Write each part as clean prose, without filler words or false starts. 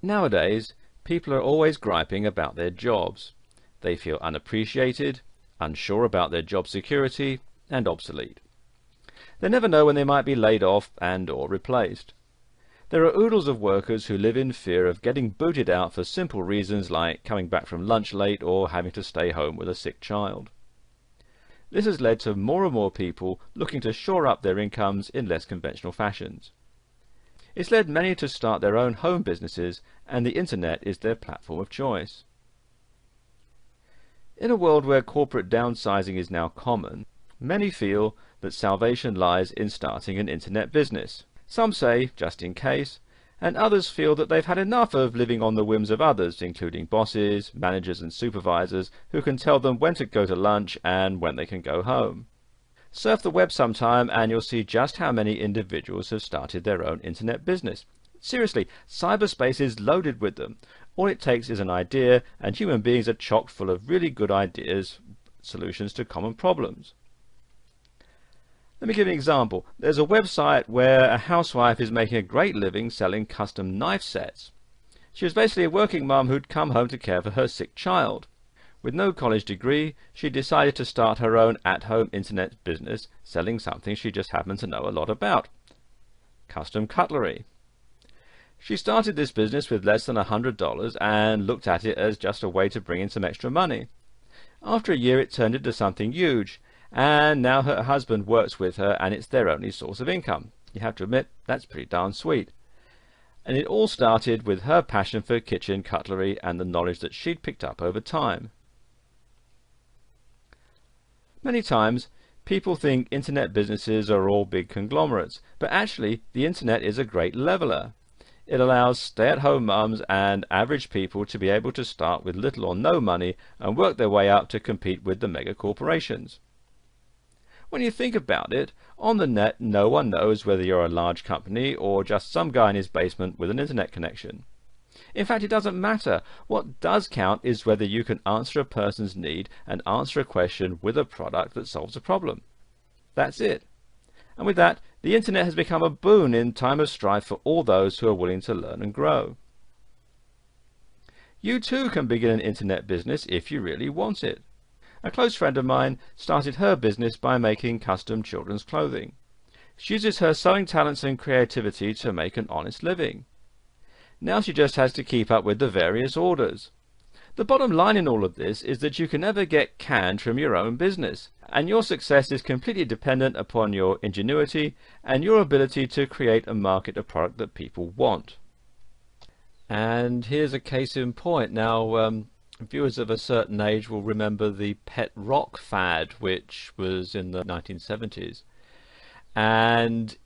Nowadays, people are always griping about their jobs. They feel unappreciated, unsure about their job security, and obsolete. They never know when they might be laid off and/or replaced. There are oodles of workers who live in fear of getting booted out for simple reasons like coming back from lunch late or having to stay home with a sick child. This has led to more and more people looking to shore up their incomes in less conventional fashions. It's led many to start their own home businesses, and the internet is their platform of choice. In a world where corporate downsizing is now common, many feel that salvation lies in starting an internet business. Some say, just in case, and others feel that they've had enough of living on the whims of others, including bosses, managers and supervisors, who can tell them when to go to lunch and when they can go home. Surf the web sometime and you'll see just how many individuals have started their own internet business. Seriously, cyberspace is loaded with them. All it takes is an idea, and human beings are chock full of really good ideas, solutions to common problems. Let me give you an example. There's a website where a housewife is making a great living selling custom knife sets. She was basically a working mum who'd come home to care for her sick child. With no college degree, she decided to start her own at-home internet business selling something she just happened to know a lot about: custom cutlery. She started this business with less than $100 and looked at it as just a way to bring in some extra money. After a year it turned into something huge, and now her husband works with her and it's their only source of income. You have to admit, that's pretty darn sweet. And it all started with her passion for kitchen cutlery and the knowledge that she'd picked up over time. Many times, people think internet businesses are all big conglomerates, but actually the internet is a great leveler. It allows stay-at-home mums and average people to be able to start with little or no money and work their way up to compete with the mega corporations. When you think about it, on the net no one knows whether you're a large company or just some guy in his basement with an internet connection. In fact, it doesn't matter. What does count is whether you can answer a person's need and answer a question with a product that solves a problem. That's it. And with that, the internet has become a boon in time of strife for all those who are willing to learn and grow. You too can begin an internet business if you really want it. A close friend of mine started her business by making custom children's clothing. She uses her sewing talents and creativity to make an honest living. Now she just has to keep up with the various orders. The bottom line in all of this is that you can never get canned from your own business, and your success is completely dependent upon your ingenuity and your ability to create and market a product that people want. And here's a case in point. Now, viewers of a certain age will remember the pet rock fad, which was in the 1970s. And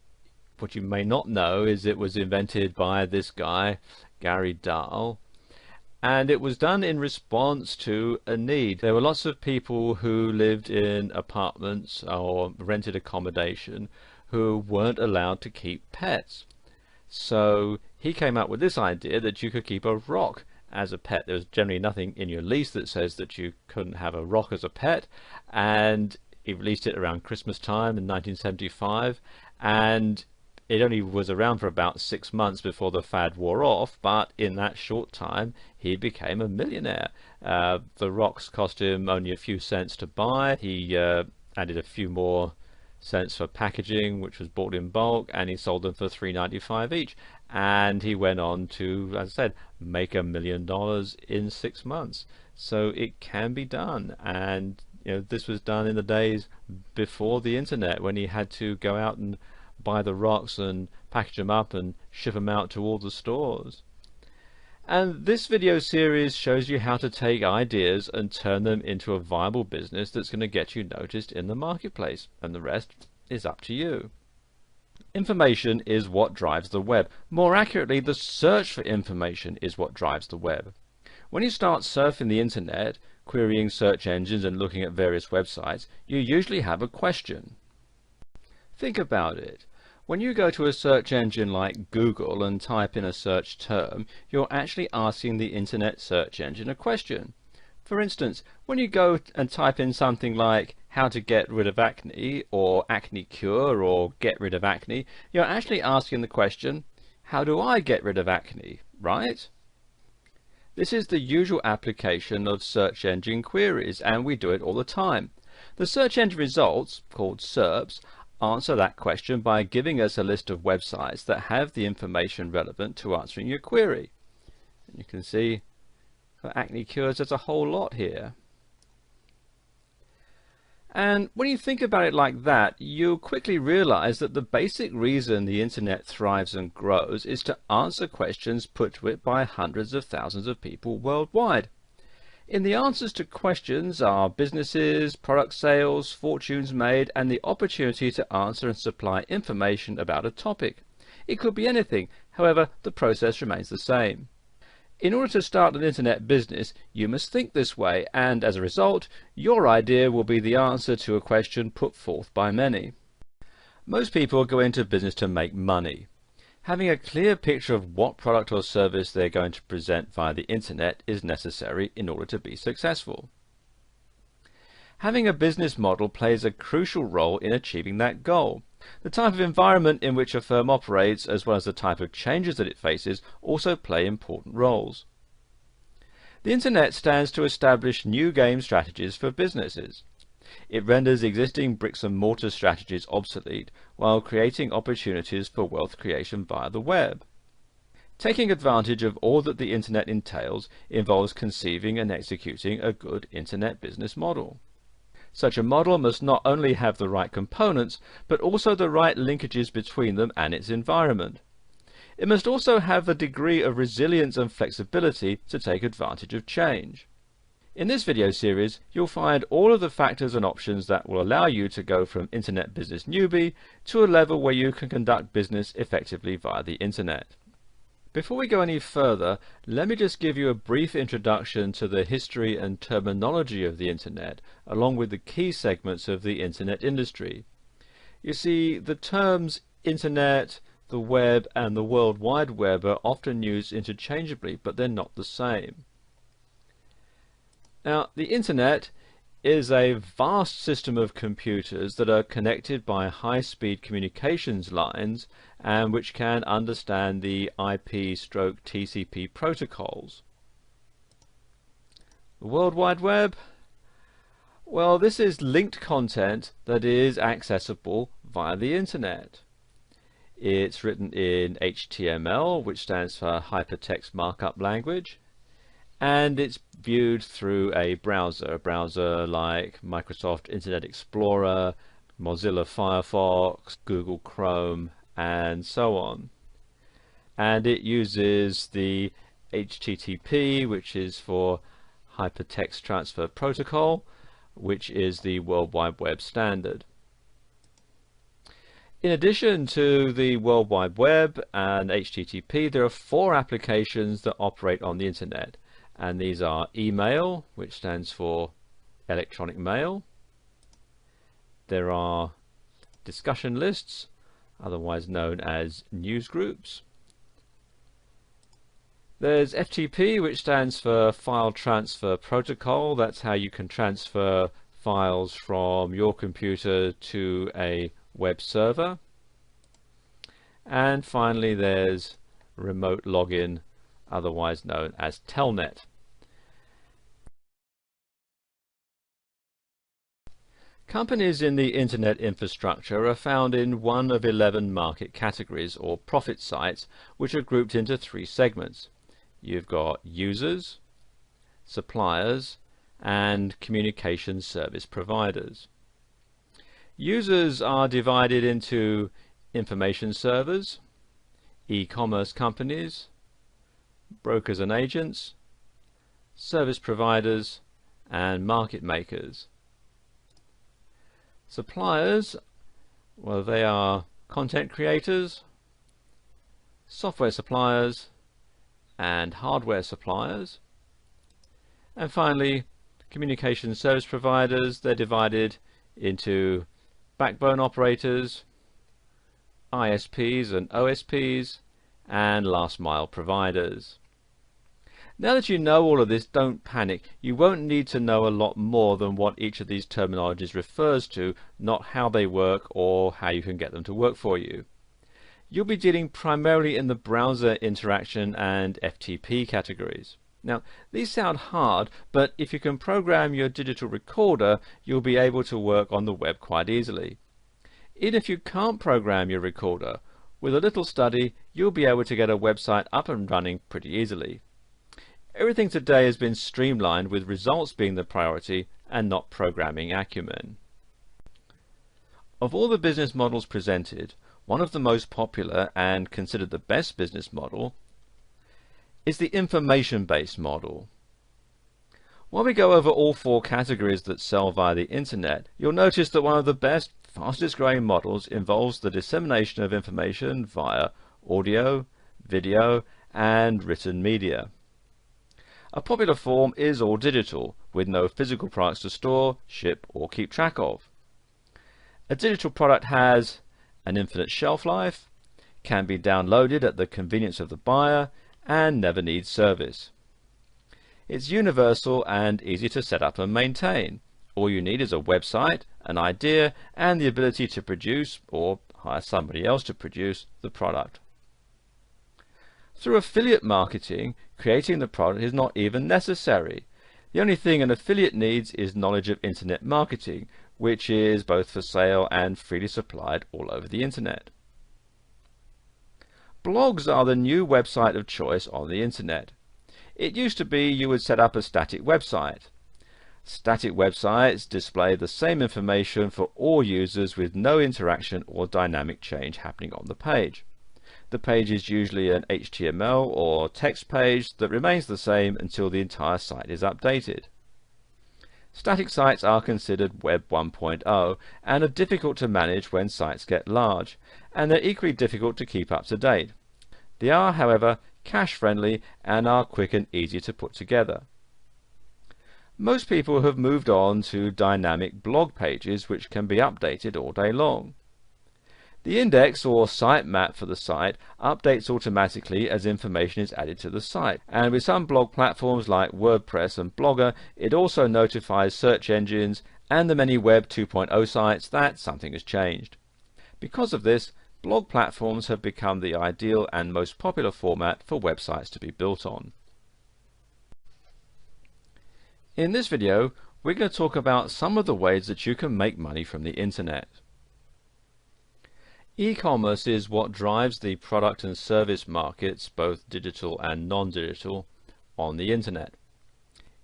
what you may not know is it was invented by this guy, Gary Dahl, and it was done in response to a need. There were lots of people who lived in apartments or rented accommodation who weren't allowed to keep pets. So he came up with this idea that you could keep a rock as a pet. There was generally nothing in your lease that says that you couldn't have a rock as a pet, and he released it around Christmas time in 1975, and it only was around for about 6 months before the fad wore off, but in that short time he became a millionaire. The rocks cost him only a few cents to buy. He added a few more cents for packaging, which was bought in bulk, and he sold them for $3.95 each. And he went on to, as I said, make $1 million in 6 months. So it can be done. And this was done in the days before the internet, when he had to go out and buy the rocks and package them up and ship them out to all the stores. And this video series shows you how to take ideas and turn them into a viable business that's going to get you noticed in the marketplace, and the rest is up to you. Information is what drives the web. More accurately, the search for information is what drives the web. When you start surfing the internet, querying search engines and looking at various websites, you usually have a question. Think about it. When you go to a search engine like Google and type in a search term, you're actually asking the internet search engine a question. For instance, when you go and type in something like how to get rid of acne, or acne cure, or get rid of acne, you're actually asking the question, how do I get rid of acne, right? This is the usual application of search engine queries, and we do it all the time. The search engine results, called SERPs, answer that question by giving us a list of websites that have the information relevant to answering your query. And you can see for acne cures there's a whole lot here. And when you think about it like that, you'll quickly realize that the basic reason the internet thrives and grows is to answer questions put to it by hundreds of thousands of people worldwide. In the answers to questions are businesses, product sales, fortunes made, and the opportunity to answer and supply information about a topic. It could be anything, however, the process remains the same. In order to start an internet business, you must think this way, and as a result, your idea will be the answer to a question put forth by many. Most people go into business to make money. Having a clear picture of what product or service they're going to present via the internet is necessary in order to be successful. Having a business model plays a crucial role in achieving that goal. The type of environment in which a firm operates, as well as the type of changes that it faces, also play important roles. The internet stands to establish new game strategies for businesses. It renders existing bricks and mortar strategies obsolete, while creating opportunities for wealth creation via the web. Taking advantage of all that the internet entails involves conceiving and executing a good internet business model. Such a model must not only have the right components, but also the right linkages between them and its environment. It must also have a degree of resilience and flexibility to take advantage of change. In this video series, you'll find all of the factors and options that will allow you to go from internet business newbie to a level where you can conduct business effectively via the internet. Before we go any further, let me just give you a brief introduction to the history and terminology of the internet, along with the key segments of the internet industry. You see, the terms internet, the web, and the World Wide Web are often used interchangeably, but they're not the same. Now, the internet is a vast system of computers that are connected by high-speed communications lines and which can understand the IP/TCP protocols. The World Wide Web? Well, this is linked content that is accessible via the internet. It's written in HTML, which stands for Hypertext Markup Language, and it's viewed through a browser like Microsoft Internet Explorer, Mozilla Firefox, Google Chrome, and so on. And it uses the HTTP, which is for Hypertext Transfer Protocol, which is the World Wide Web standard. In addition to the World Wide Web and HTTP, there are 4 applications that operate on the internet. And these are email, which stands for electronic mail. There are discussion lists, otherwise known as news groups. There's FTP, which stands for File Transfer Protocol. That's how you can transfer files from your computer to a web server. And finally, there's remote login, otherwise known as Telnet. Companies in the internet infrastructure are found in one of 11 market categories or profit sites, which are grouped into 3 segments. You've got users, suppliers, and communication service providers. Users are divided into information servers, e-commerce companies, brokers and agents, service providers, and market makers. Suppliers, well, they are content creators, software suppliers, and hardware suppliers. And finally, communication service providers, they're divided into backbone operators, ISPs and OSPs, and last mile providers. Now that you know all of this, don't panic. You won't need to know a lot more than what each of these terminologies refers to, not how they work or how you can get them to work for you. You'll be dealing primarily in the browser interaction and FTP categories. Now, these sound hard, but if you can program your digital recorder, you'll be able to work on the web quite easily. Even if you can't program your recorder, with a little study, you'll be able to get a website up and running pretty easily. Everything today has been streamlined, with results being the priority and not programming acumen. Of all the business models presented, one of the most popular and considered the best business model is the information-based model. While we go over all four categories that sell via the internet, you'll notice that one of the best, fastest growing models involves the dissemination of information via audio, video, and written media. A popular form is all digital, with no physical products to store, ship, or keep track of. A digital product has an infinite shelf life, can be downloaded at the convenience of the buyer, and never needs service. It's universal and easy to set up and maintain. All you need is a website, an idea, and the ability to produce, or hire somebody else to produce, the product. Through affiliate marketing, creating the product is not even necessary. The only thing an affiliate needs is knowledge of internet marketing, which is both for sale and freely supplied all over the internet. Blogs are the new website of choice on the internet. It used to be you would set up a static website. Static websites display the same information for all users with no interaction or dynamic change happening on the page. The page is usually an HTML or text page that remains the same until the entire site is updated. Static sites are considered Web 1.0 and are difficult to manage when sites get large, and they're equally difficult to keep up to date. They are, however, cache-friendly and are quick and easy to put together. Most people have moved on to dynamic blog pages which can be updated all day long. The index or sitemap for the site updates automatically as information is added to the site, and with some blog platforms like WordPress and Blogger, it also notifies search engines and the many Web 2.0 sites that something has changed. Because of this, blog platforms have become the ideal and most popular format for websites to be built on. In this video, we're going to talk about some of the ways that you can make money from the internet. E-commerce is what drives the product and service markets, both digital and non-digital, on the internet.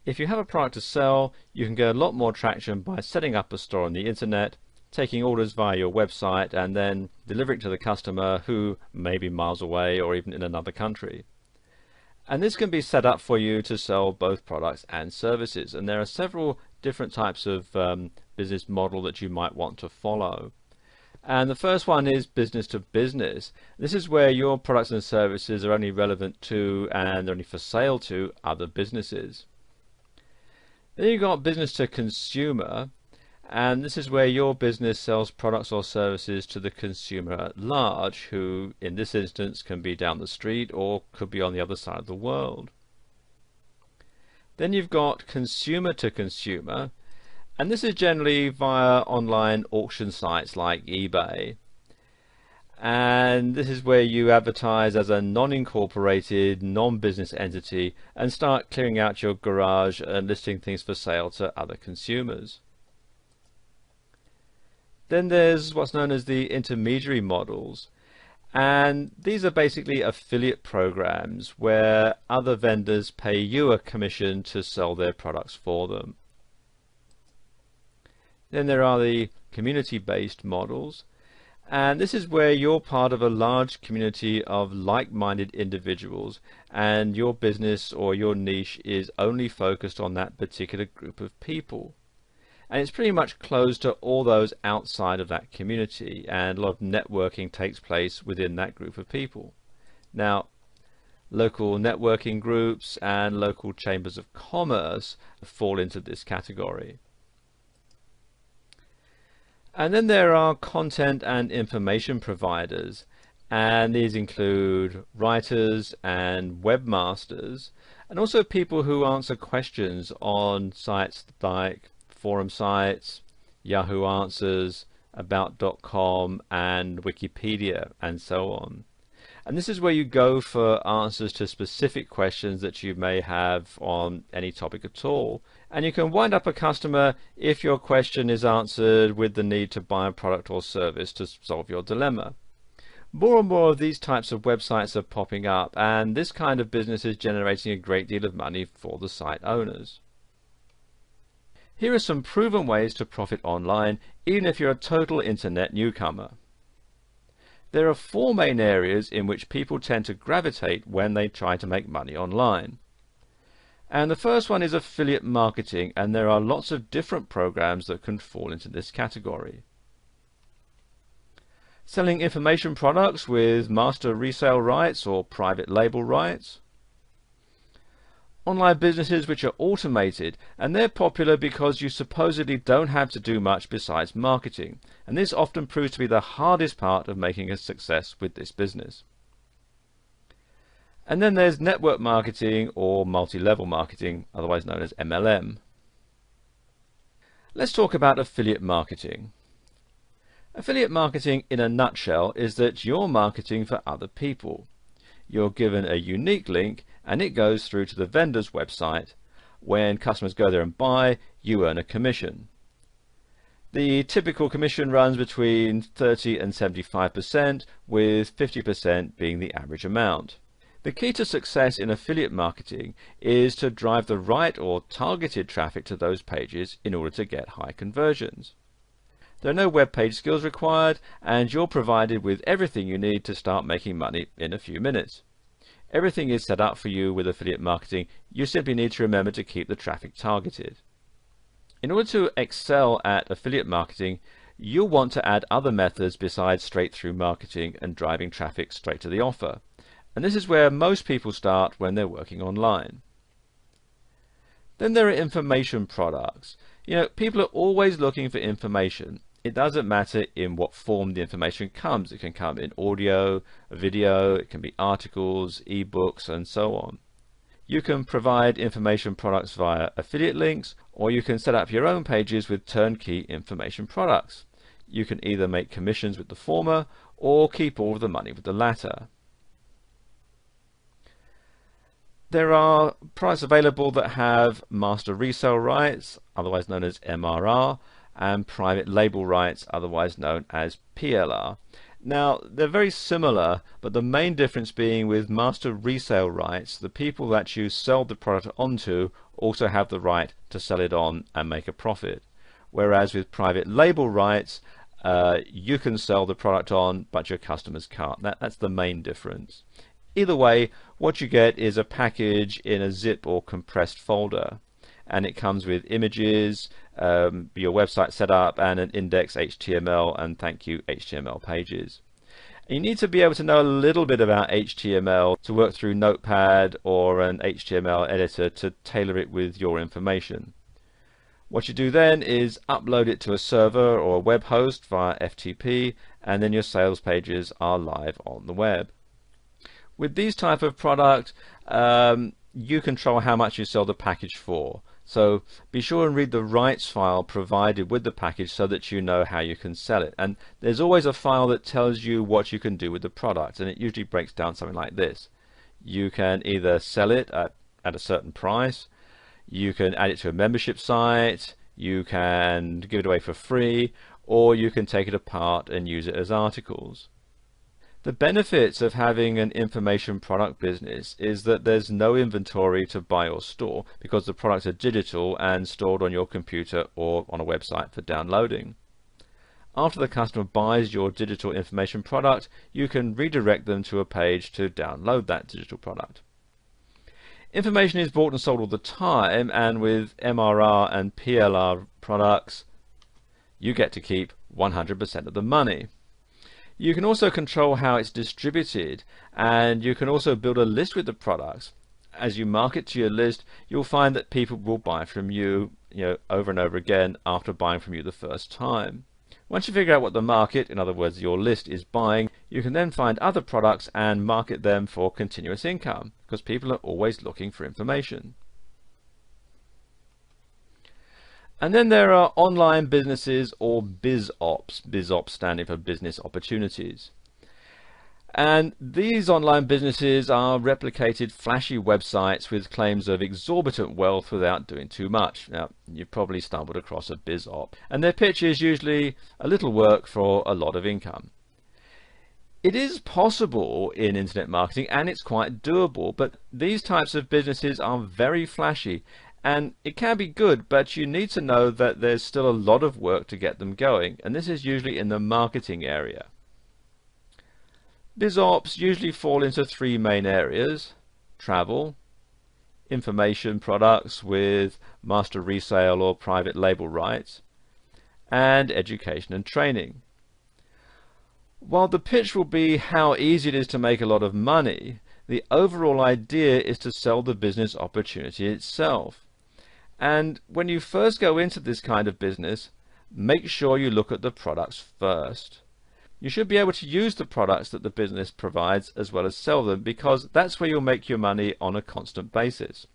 If you have a product to sell, you can get a lot more traction by setting up a store on the internet, taking orders via your website, and then delivering to the customer who may be miles away or even in another country. And this can be set up for you to sell both products and services, and there are several different types of business model that you might want to follow. And the first one is business to business. This is where your products and services are only relevant to and only for sale to other businesses. Then you've got business to consumer, and this is where your business sells products or services to the consumer at large, who in this instance can be down the street or could be on the other side of the world. Then you've got consumer to consumer, and this is generally via online auction sites like eBay. And this is where you advertise as a non-incorporated, non-business entity and start clearing out your garage and listing things for sale to other consumers. Then there's what's known as the intermediary models, and these are basically affiliate programs where other vendors pay you a commission to sell their products for them. Then there are the community-based models, and this is where you're part of a large community of like-minded individuals and your business or your niche is only focused on that particular group of people. And it's pretty much closed to all those outside of that community, and a lot of networking takes place within that group of people. Now, local networking groups and local chambers of commerce fall into this category. And then there are content and information providers, and these include writers and webmasters, and also people who answer questions on sites like forum sites, Yahoo Answers, about.com and Wikipedia and so on. And this is where you go for answers to specific questions that you may have on any topic at all. And you can wind up a customer if your question is answered with the need to buy a product or service to solve your dilemma. More and more of these types of websites are popping up, and this kind of business is generating a great deal of money for the site owners. Here are some proven ways to profit online, even if you're a total internet newcomer. There are 4 main areas in which people tend to gravitate when they try to make money online. And the first one is affiliate marketing, and there are lots of different programs that can fall into this category. Selling information products with master resale rights or private label rights. Online businesses which are automated, and they're popular because you supposedly don't have to do much besides marketing, and this often proves to be the hardest part of making a success with this business. And then there's network marketing or multi-level marketing, otherwise known as MLM. Let's talk about affiliate marketing. Affiliate marketing in a nutshell is that you're marketing for other people. You're given a unique link and it goes through to the vendor's website. When customers go there and buy, you earn a commission. The typical commission runs between 30 and 75%, with 50% being the average amount. The key to success in affiliate marketing is to drive the right or targeted traffic to those pages in order to get high conversions. There are no web page skills required, and you're provided with everything you need to start making money in a few minutes. Everything is set up for you with affiliate marketing. You simply need to remember to keep the traffic targeted. In order to excel at affiliate marketing, you'll want to add other methods besides straight through marketing and driving traffic straight to the offer. And this is where most people start when they're working online. Then there are information products. People are always looking for information. It doesn't matter in what form the information comes. It can come in audio, video, it can be articles, ebooks, and so on. You can provide information products via affiliate links, or you can set up your own pages with turnkey information products. You can either make commissions with the former or keep all of the money with the latter. There are products available that have master resale rights, otherwise known as MRR, and private label rights, otherwise known as PLR. Now, they're very similar, but the main difference being with master resale rights, the people that you sell the product onto also have the right to sell it on and make a profit. Whereas with private label rights, you can sell the product on, but your customers can't. That's the main difference. Either way, what you get is a package in a zip or compressed folder, and it comes with images, your website setup, and an index HTML and thank you HTML pages. You need to be able to know a little bit about HTML to work through Notepad or an HTML editor to tailor it with your information. What you do then is upload it to a server or a web host via FTP, and then your sales pages are live on the web. With these type of product, you control how much you sell the package for. So be sure and read the rights file provided with the package so that you know how you can sell it. And there's always a file that tells you what you can do with the product, and it usually breaks down something like this. You can either sell it at a certain price, you can add it to a membership site, you can give it away for free, or you can take it apart and use it as articles. The benefits of having an information product business is that there's no inventory to buy or store because the products are digital and stored on your computer or on a website for downloading. After the customer buys your digital information product, you can redirect them to a page to download that digital product. Information is bought and sold all the time, and with MRR and PLR products, you get to keep 100% of the money. You can also control how it's distributed, and you can also build a list with the products. As you market to your list, you'll find that people will buy from you, over and over again after buying from you the first time. Once you figure out what the market, in other words your list, is buying, you can then find other products and market them for continuous income, because people are always looking for information. And then there are online businesses, or BizOps, BizOps standing for business opportunities. And these online businesses are replicated flashy websites with claims of exorbitant wealth without doing too much. Now, you've probably stumbled across a BizOp, and their pitch is usually a little work for a lot of income. It is possible in internet marketing, and it's quite doable, but these types of businesses are very flashy, and it can be good, but you need to know that there's still a lot of work to get them going, and this is usually in the marketing area. BizOps usually fall into three main areas: travel, information products with master resale or private label rights, and education and training. While the pitch will be how easy it is to make a lot of money, the overall idea is to sell the business opportunity itself. And when you first go into this kind of business, make sure you look at the products first. You should be able to use the products that the business provides as well as sell them, because that's where you'll make your money on a constant basis.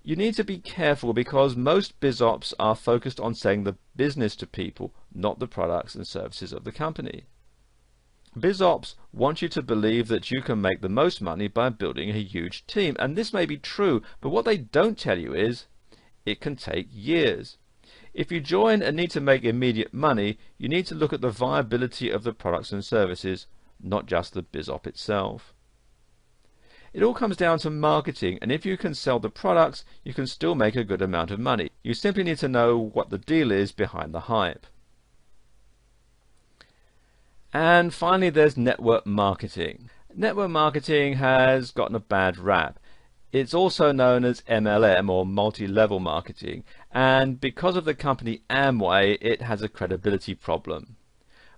You need to be careful because most BizOps are focused on selling the business to people, not the products and services of the company. BizOps want you to believe that you can make the most money by building a huge team, and this may be true, but what they don't tell you is it can take years. If you join and need to make immediate money, you need to look at the viability of the products and services, not just the BizOp itself. It all comes down to marketing, and if you can sell the products, you can still make a good amount of money. You simply need to know what the deal is behind the hype. And finally, there's network marketing. Network marketing has gotten a bad rap. It's also known as MLM, or multi-level marketing, and because of the company Amway, it has a credibility problem.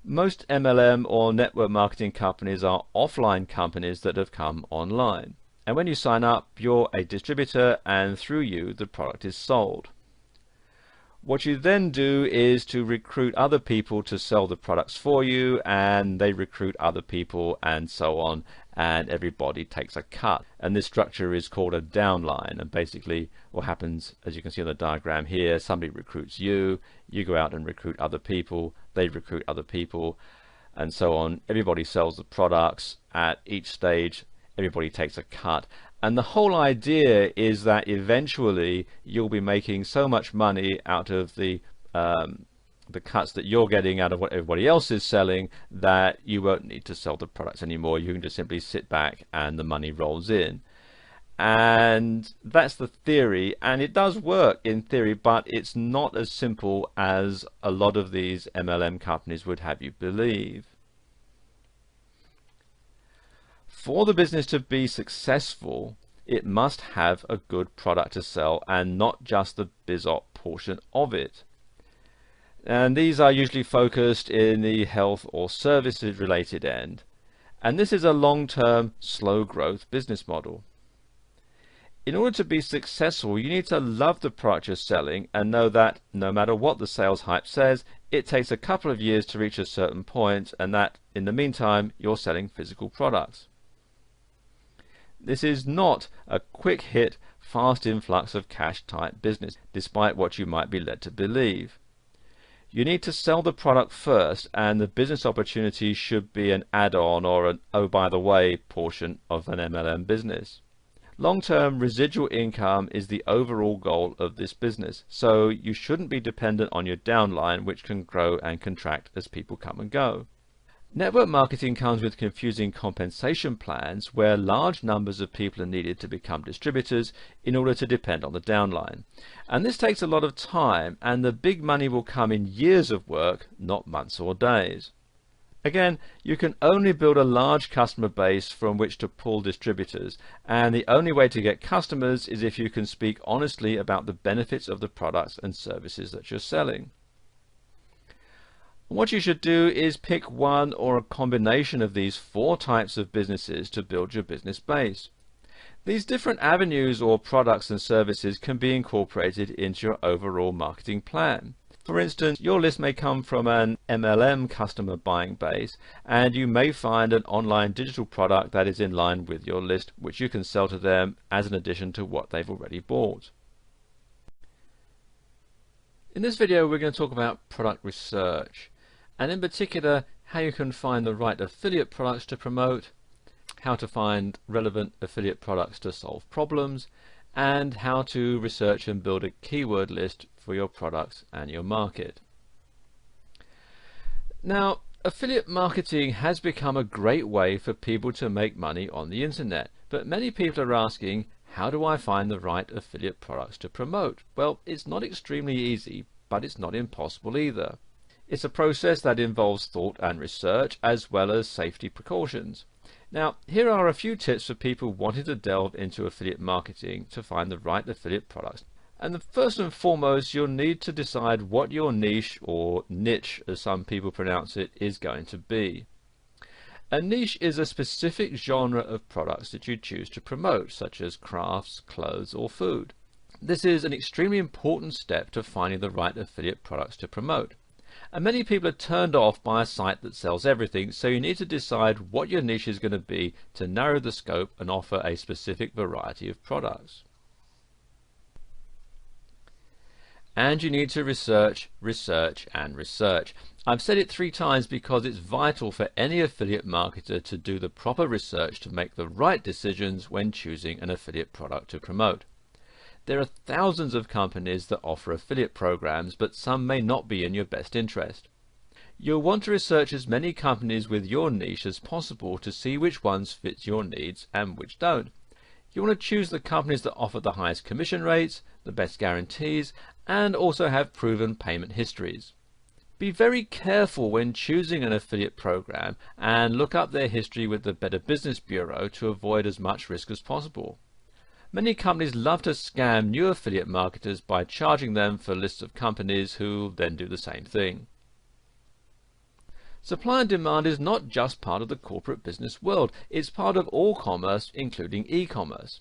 Most MLM or network marketing companies are offline companies that have come online, and when you sign up, you're a distributor, and through you the product is sold. What you then do is to recruit other people to sell the products for you, and they recruit other people, and so on, and everybody takes a cut. And this structure is called a downline, and basically what happens, as you can see on the diagram here, somebody recruits you, you go out and recruit other people, they recruit other people, and so on. Everybody sells the products. At each stage, everybody takes a cut. And the whole idea is that eventually you'll be making so much money out of the cuts that you're getting out of what everybody else is selling that you won't need to sell the products anymore. You can just simply sit back and the money rolls in. And that's the theory, and it does work in theory, but it's not as simple as a lot of these MLM companies would have you believe. For the business to be successful, it must have a good product to sell and not just the BizOp portion of it. And these are usually focused in the health or services related end. And this is a long-term, slow growth business model. In order to be successful, you need to love the product you're selling and know that no matter what the sales hype says, it takes a couple of years to reach a certain point, and that in the meantime, you're selling physical products. This is not a quick hit, fast influx of cash type business, despite what you might be led to believe. You need to sell the product first, and the business opportunity should be an add-on or an oh by the way portion of an MLM business. Long-term residual income is the overall goal of this business, so you shouldn't be dependent on your downline, which can grow and contract as people come and go. Network marketing comes with confusing compensation plans where large numbers of people are needed to become distributors in order to depend on the downline. And this takes a lot of time, and the big money will come in years of work, not months or days. Again, you can only build a large customer base from which to pull distributors, and the only way to get customers is if you can speak honestly about the benefits of the products and services that you're selling. What you should do is pick one or a combination of these 4 types of businesses to build your business base. These different avenues or products and services can be incorporated into your overall marketing plan. For instance, your list may come from an MLM customer buying base, and you may find an online digital product that is in line with your list, which you can sell to them as an addition to what they've already bought. In this video, we're going to talk about product research, and in particular, how you can find the right affiliate products to promote, how to find relevant affiliate products to solve problems, and how to research and build a keyword list for your products and your market. Now, affiliate marketing has become a great way for people to make money on the internet, but many people are asking, how do I find the right affiliate products to promote? Well, it's not extremely easy, but it's not impossible either. It's a process that involves thought and research, as well as safety precautions. Now, here are a few tips for people wanting to delve into affiliate marketing to find the right affiliate products. And the first and foremost, you'll need to decide what your niche, or niche as some people pronounce it, is going to be. A niche is a specific genre of products that you choose to promote, such as crafts, clothes, or food. This is an extremely important step to finding the right affiliate products to promote. And many people are turned off by a site that sells everything, so you need to decide what your niche is going to be to narrow the scope and offer a specific variety of products. And you need to research, research, and research. I've said it 3 times because it's vital for any affiliate marketer to do the proper research to make the right decisions when choosing an affiliate product to promote. There are thousands of companies that offer affiliate programs, but some may not be in your best interest. You'll want to research as many companies with your niche as possible to see which ones fit your needs and which don't. You want to choose the companies that offer the highest commission rates, the best guarantees, and also have proven payment histories. Be very careful when choosing an affiliate program and look up their history with the Better Business Bureau to avoid as much risk as possible. Many companies love to scam new affiliate marketers by charging them for lists of companies who then do the same thing. Supply and demand is not just part of the corporate business world, it's part of all commerce, including e-commerce.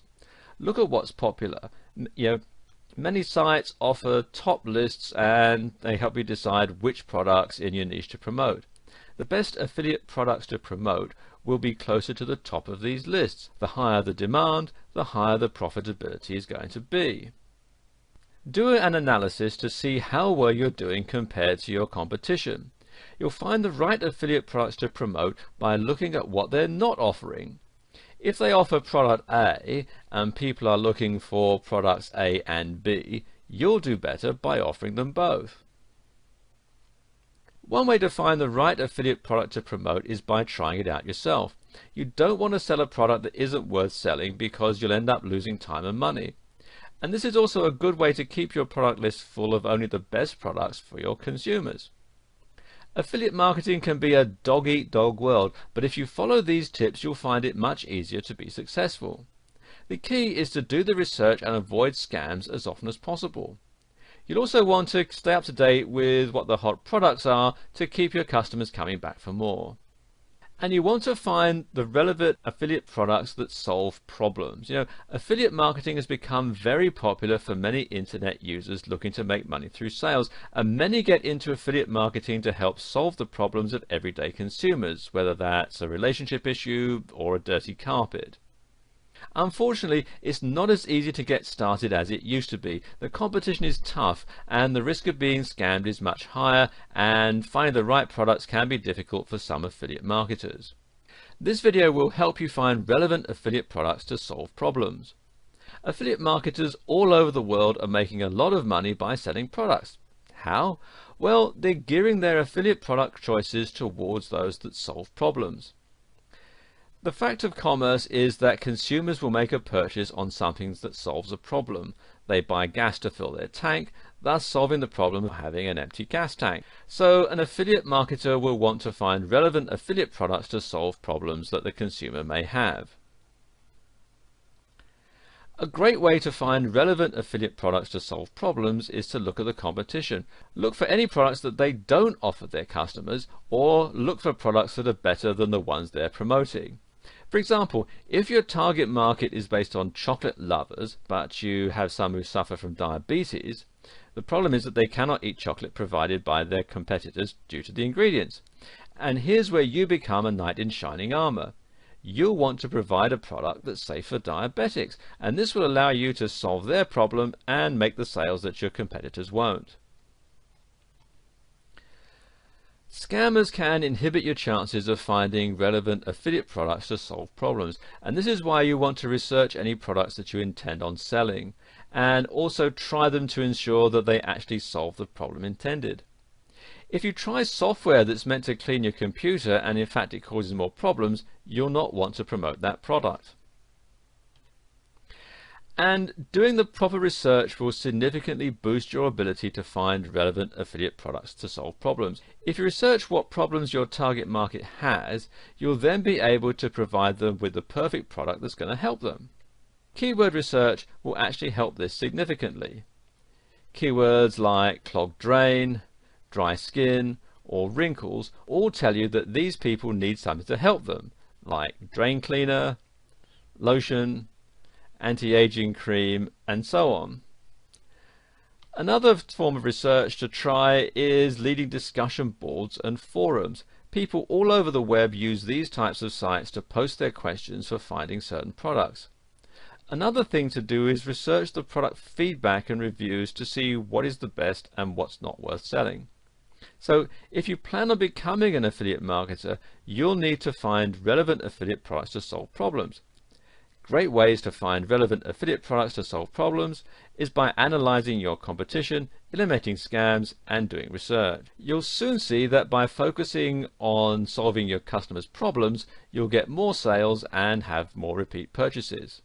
Look at what's popular. Many sites offer top lists and they help you decide which products in your niche to promote. The best affiliate products to promote will be closer to the top of these lists. The higher the demand, the higher the profitability is going to be. Do an analysis to see how well you're doing compared to your competition. You'll find the right affiliate products to promote by looking at what they're not offering. If they offer product A and people are looking for products A and B, you'll do better by offering them both. One way to find the right affiliate product to promote is by trying it out yourself. You don't want to sell a product that isn't worth selling because you'll end up losing time and money. And this is also a good way to keep your product list full of only the best products for your consumers. Affiliate marketing can be a dog-eat-dog world, but if you follow these tips, you'll find it much easier to be successful. The key is to do the research and avoid scams as often as possible. You'll also want to stay up to date with what the hot products are to keep your customers coming back for more. And you want to find the relevant affiliate products that solve problems. Affiliate marketing has become very popular for many internet users looking to make money through sales, and many get into affiliate marketing to help solve the problems of everyday consumers, whether that's a relationship issue or a dirty carpet. Unfortunately, it's not as easy to get started as it used to be. The competition is tough and the risk of being scammed is much higher, and finding the right products can be difficult for some affiliate marketers. This video will help you find relevant affiliate products to solve problems. Affiliate marketers all over the world are making a lot of money by selling products. How? Well, they're gearing their affiliate product choices towards those that solve problems. The fact of commerce is that consumers will make a purchase on something that solves a problem. They buy gas to fill their tank, thus solving the problem of having an empty gas tank. So an affiliate marketer will want to find relevant affiliate products to solve problems that the consumer may have. A great way to find relevant affiliate products to solve problems is to look at the competition. Look for any products that they don't offer their customers, or look for products that are better than the ones they're promoting. For example, if your target market is based on chocolate lovers, but you have some who suffer from diabetes, the problem is that they cannot eat chocolate provided by their competitors due to the ingredients. And here's where you become a knight in shining armor. You'll want to provide a product that's safe for diabetics, and this will allow you to solve their problem and make the sales that your competitors won't. Scammers can inhibit your chances of finding relevant affiliate products to solve problems, and this is why you want to research any products that you intend on selling, and also try them to ensure that they actually solve the problem intended. If you try software that's meant to clean your computer and in fact it causes more problems, you'll not want to promote that product. And doing the proper research will significantly boost your ability to find relevant affiliate products to solve problems. If you research what problems your target market has, you'll then be able to provide them with the perfect product that's going to help them. Keyword research will actually help this significantly. Keywords like clogged drain, dry skin, or wrinkles all tell you that these people need something to help them, like drain cleaner, lotion, anti-aging cream, and so on. Another form of research to try is leading discussion boards and forums. People all over the web use these types of sites to post their questions for finding certain products. Another thing to do is research the product feedback and reviews to see what is the best and what's not worth selling. So if you plan on becoming an affiliate marketer, you'll need to find relevant affiliate products to solve problems. Great ways to find relevant affiliate products to solve problems is by analyzing your competition, eliminating scams, and doing research. You'll soon see that by focusing on solving your customers' problems, you'll get more sales and have more repeat purchases.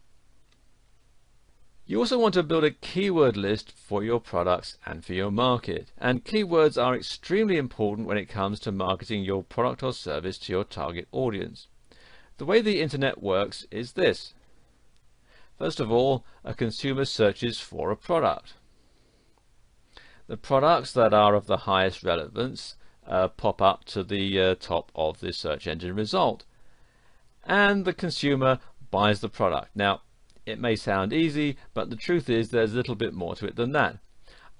You also want to build a keyword list for your products and for your market. And keywords are extremely important when it comes to marketing your product or service to your target audience. The way the internet works is this. First of all, a consumer searches for a product. The products that are of the highest relevance pop up to the top of the search engine result. And the consumer buys the product. Now, it may sound easy, but the truth is there's a little bit more to it than that.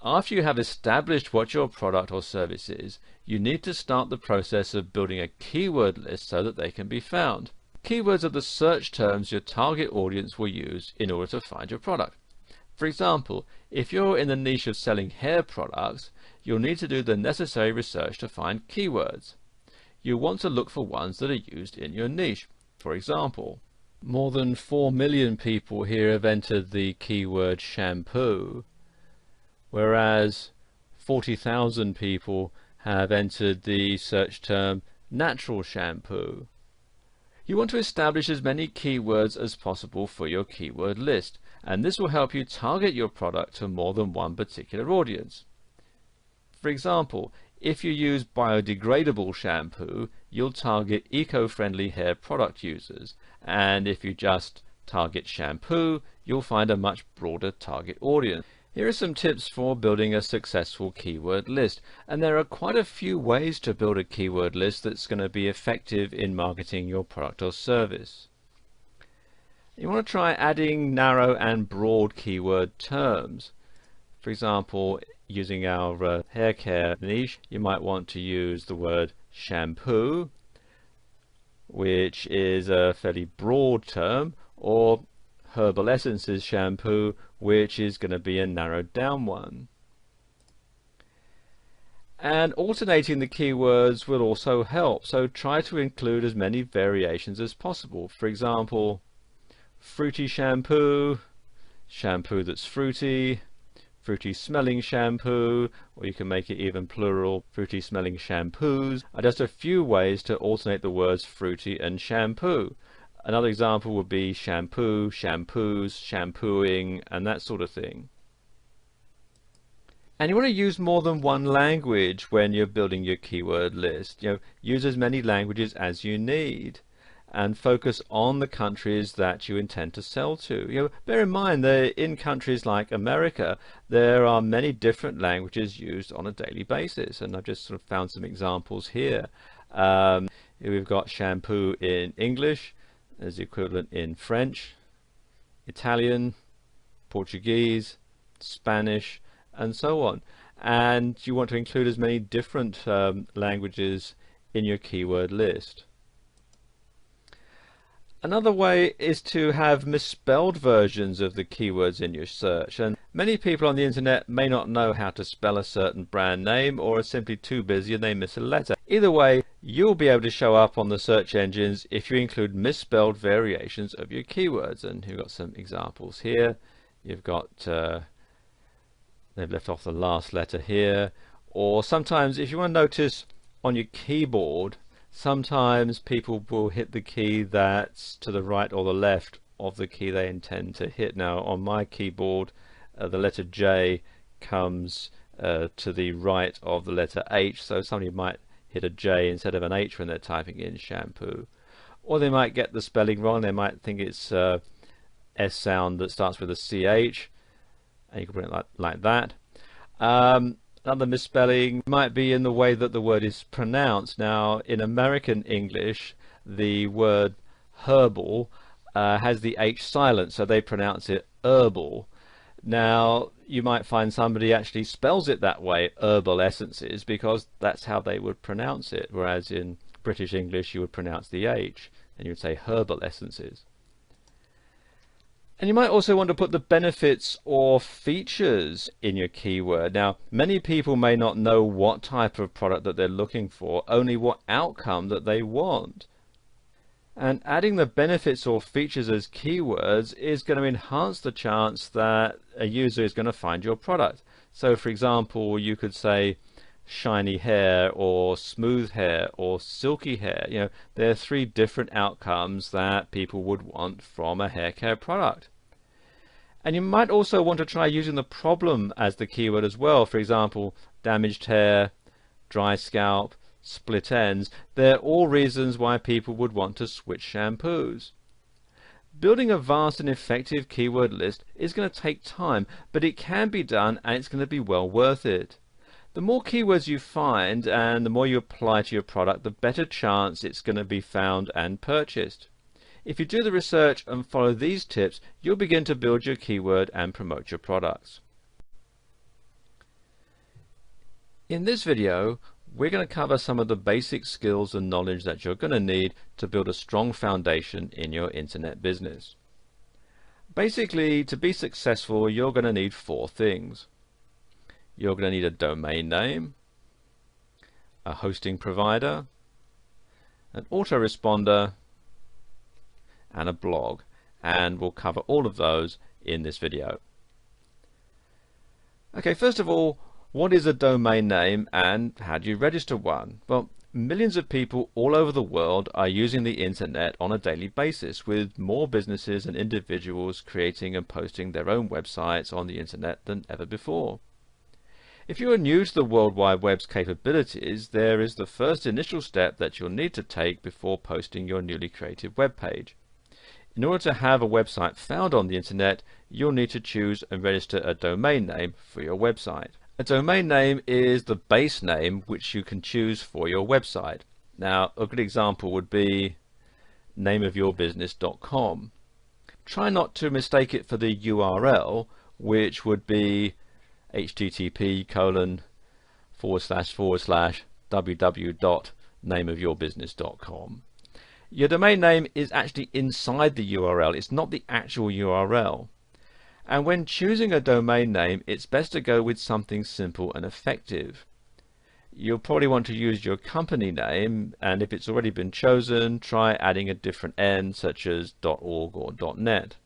After you have established what your product or service is, you need to start the process of building a keyword list so that they can be found. Keywords are the search terms your target audience will use in order to find your product. For example, if you're in the niche of selling hair products, you'll need to do the necessary research to find keywords. You'll want to look for ones that are used in your niche. For example, more than 4 million people here have entered the keyword shampoo, whereas 40,000 people have entered the search term natural shampoo. You want to establish as many keywords as possible for your keyword list, and this will help you target your product to more than one particular audience. For example, if you use biodegradable shampoo, you'll target eco-friendly hair product users, and if you just target shampoo, you'll find a much broader target audience. Here are some tips for building a successful keyword list, and there are quite a few ways to build a keyword list that's going to be effective in marketing your product or service. You want to try adding narrow and broad keyword terms. For example, using our hair care niche, you might want to use the word shampoo, which is a fairly broad term, or herbal essences shampoo, which is going to be a narrowed down one. And alternating the keywords will also help, so try to include as many variations as possible. For example, fruity shampoo, shampoo that's fruity, fruity smelling shampoo, or you can make it even plural, fruity smelling shampoos, are just a few ways to alternate the words fruity and shampoo. Another example would be shampoo, shampoos, shampooing, and that sort of thing. And you want to use more than one language when you're building your keyword list. Use as many languages as you need, and focus on the countries that you intend to sell to. Bear in mind that in countries like America, there are many different languages used on a daily basis, and I've just sort of found some examples here. We've got shampoo in English, as the equivalent in French, Italian, Portuguese, Spanish, and so on. And you want to include as many different languages in your keyword list. Another way is to have misspelled versions of the keywords in your search, and Many people on the internet may not know how to spell a certain brand name, or are simply too busy and they miss a letter. Either way, you'll be able to show up on the search engines if you include misspelled variations of your keywords. And you've got some examples here. You've got, they've left off the last letter here. Or sometimes if you want to notice on your keyboard, sometimes people will hit the key that's to the right or the left of the key they intend to hit. Now on my keyboard, the letter J comes to the right of the letter H, so somebody might hit a J instead of an H when they're typing in shampoo. Or they might get the spelling wrong. They might think it's S sound that starts with a CH, and you can put it like that. Another misspelling might be in the way that the word is pronounced. Now in American English, the word herbal has the H silent, so they pronounce it herbal. Now you might find somebody actually spells it that way, herbal essences, because that's how they would pronounce it, whereas in British English you would pronounce the H and you would say herbal essences. And you might also want to put the benefits or features in your keyword. Now many people may not know what type of product that they're looking for, only what outcome that they want. And adding the benefits or features as keywords is going to enhance the chance that a user is going to find your product. So for example, you could say shiny hair or smooth hair or silky hair. You know, there are 3 different outcomes that people would want from a hair care product. And you might also want to try using the problem as the keyword as well. For example, damaged hair, dry scalp, split ends. They're all reasons why people would want to switch shampoos. Building a vast and effective keyword list is going to take time, but it can be done and it's going to be well worth it. The more keywords you find and the more you apply to your product, the better chance it's going to be found and purchased. If you do the research and follow these tips, you'll begin to build your keyword and promote your products. In this video, we're going to cover some of the basic skills and knowledge that you're going to need to build a strong foundation in your internet business. Basically, to be successful, you're going to need 4 things. You're going to need a domain name, a hosting provider, an autoresponder, and a blog. And we'll cover all of those in this video. Okay, first of all, what is a domain name and how do you register one? Well, millions of people all over the world are using the internet on a daily basis, with more businesses and individuals creating and posting their own websites on the internet than ever before. If you are new to the World Wide Web's capabilities, there is the first initial step that you'll need to take before posting your newly created web page. In order to have a website found on the internet, you'll need to choose and register a domain name for your website. A domain name is the base name which you can choose for your website. Now, a good example would be nameofyourbusiness.com. Try not to mistake it for the URL, which would be http://www.nameofyourbusiness.com. Your domain name is actually inside the URL. It's not the actual URL. And when choosing a domain name, it's best to go with something simple and effective. You'll probably want to use your company name, and if it's already been chosen, try adding a different N, such as .org or .net.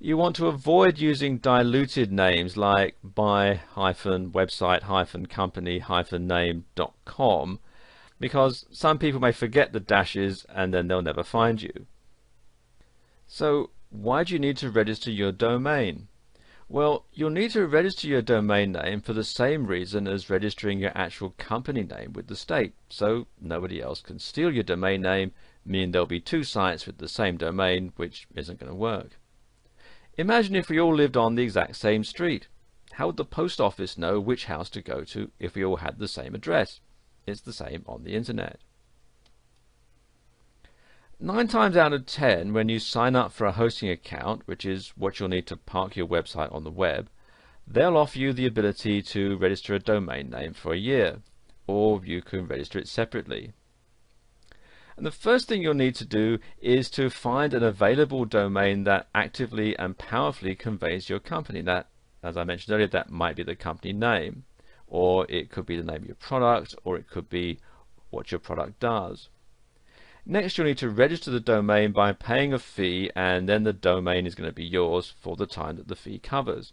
You want to avoid using diluted names like my-website-company-name.com, because some people may forget the dashes and then they'll never find you. So why do you need to register your domain? Well, you'll need to register your domain name for the same reason as registering your actual company name with the state, so nobody else can steal your domain name, meaning there'll be 2 sites with the same domain, which isn't going to work. Imagine if we all lived on the exact same street. How would the post office know which house to go to if we all had the same address? It's the same on the internet. 9 times out of 10, when you sign up for a hosting account, which is what you'll need to park your website on the web, they'll offer you the ability to register a domain name for a year, or you can register it separately. And the first thing you'll need to do is to find an available domain that actively and powerfully conveys your company. That, as I mentioned earlier, that might be the company name, or it could be the name of your product, or it could be what your product does. Next, you'll need to register the domain by paying a fee, and then the domain is going to be yours for the time that the fee covers.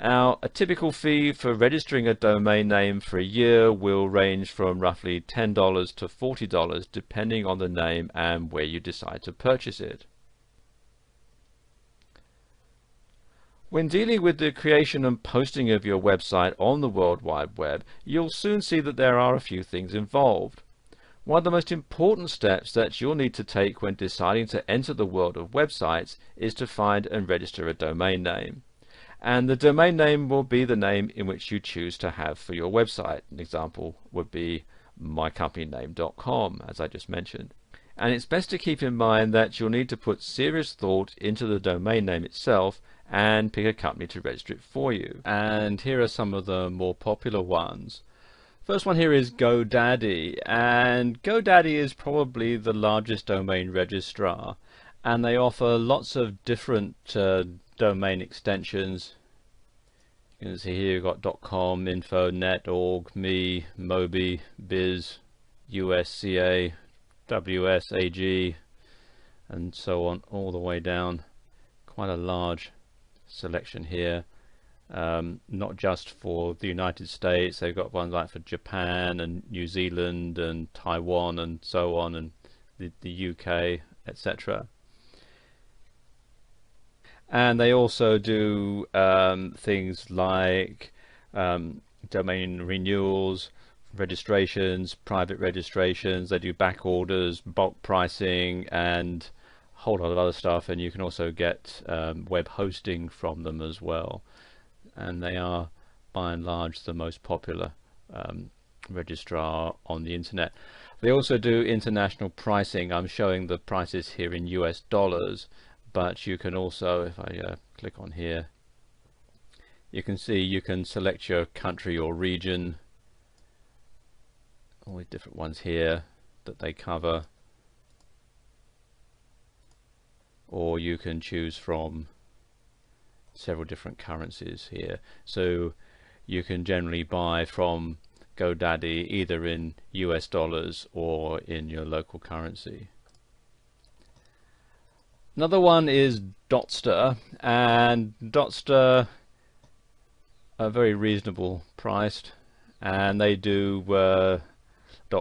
Now, a typical fee for registering a domain name for a year will range from roughly $10 to $40 depending on the name and where you decide to purchase it. When dealing with the creation and posting of your website on the World Wide Web, you'll soon see that there are a few things involved. One of the most important steps that you'll need to take when deciding to enter the world of websites is to find and register a domain name. And the domain name will be the name in which you choose to have for your website. An example would be mycompanyname.com, as I just mentioned. And it's best to keep in mind that you'll need to put serious thought into the domain name itself and pick a company to register it for you. And here are some of the more popular ones. First one here is GoDaddy, and GoDaddy is probably the largest domain registrar, and they offer lots of different domain extensions. You can see here you've got .com, info, net, org, me, mobi, biz, usca, ws, ag, and so on, all the way down. Quite a large selection here. Not just for the United States, they've got ones like for Japan and New Zealand and Taiwan and so on, and the UK, etc. And they also do things like domain renewals, registrations, private registrations. They do back orders, bulk pricing, and a whole lot of other stuff. And you can also get web hosting from them as well. And they are, by and large, the most popular registrar on the internet. They also do international pricing. I'm showing the prices here in US dollars. But you can also, if I click on here, you can see you can select your country or region, all the different ones here that they cover, or you can choose from several different currencies here. So you can generally buy from GoDaddy either in US dollars or in your local currency. Another one is Dotster, and Dotster are very reasonable priced, and they do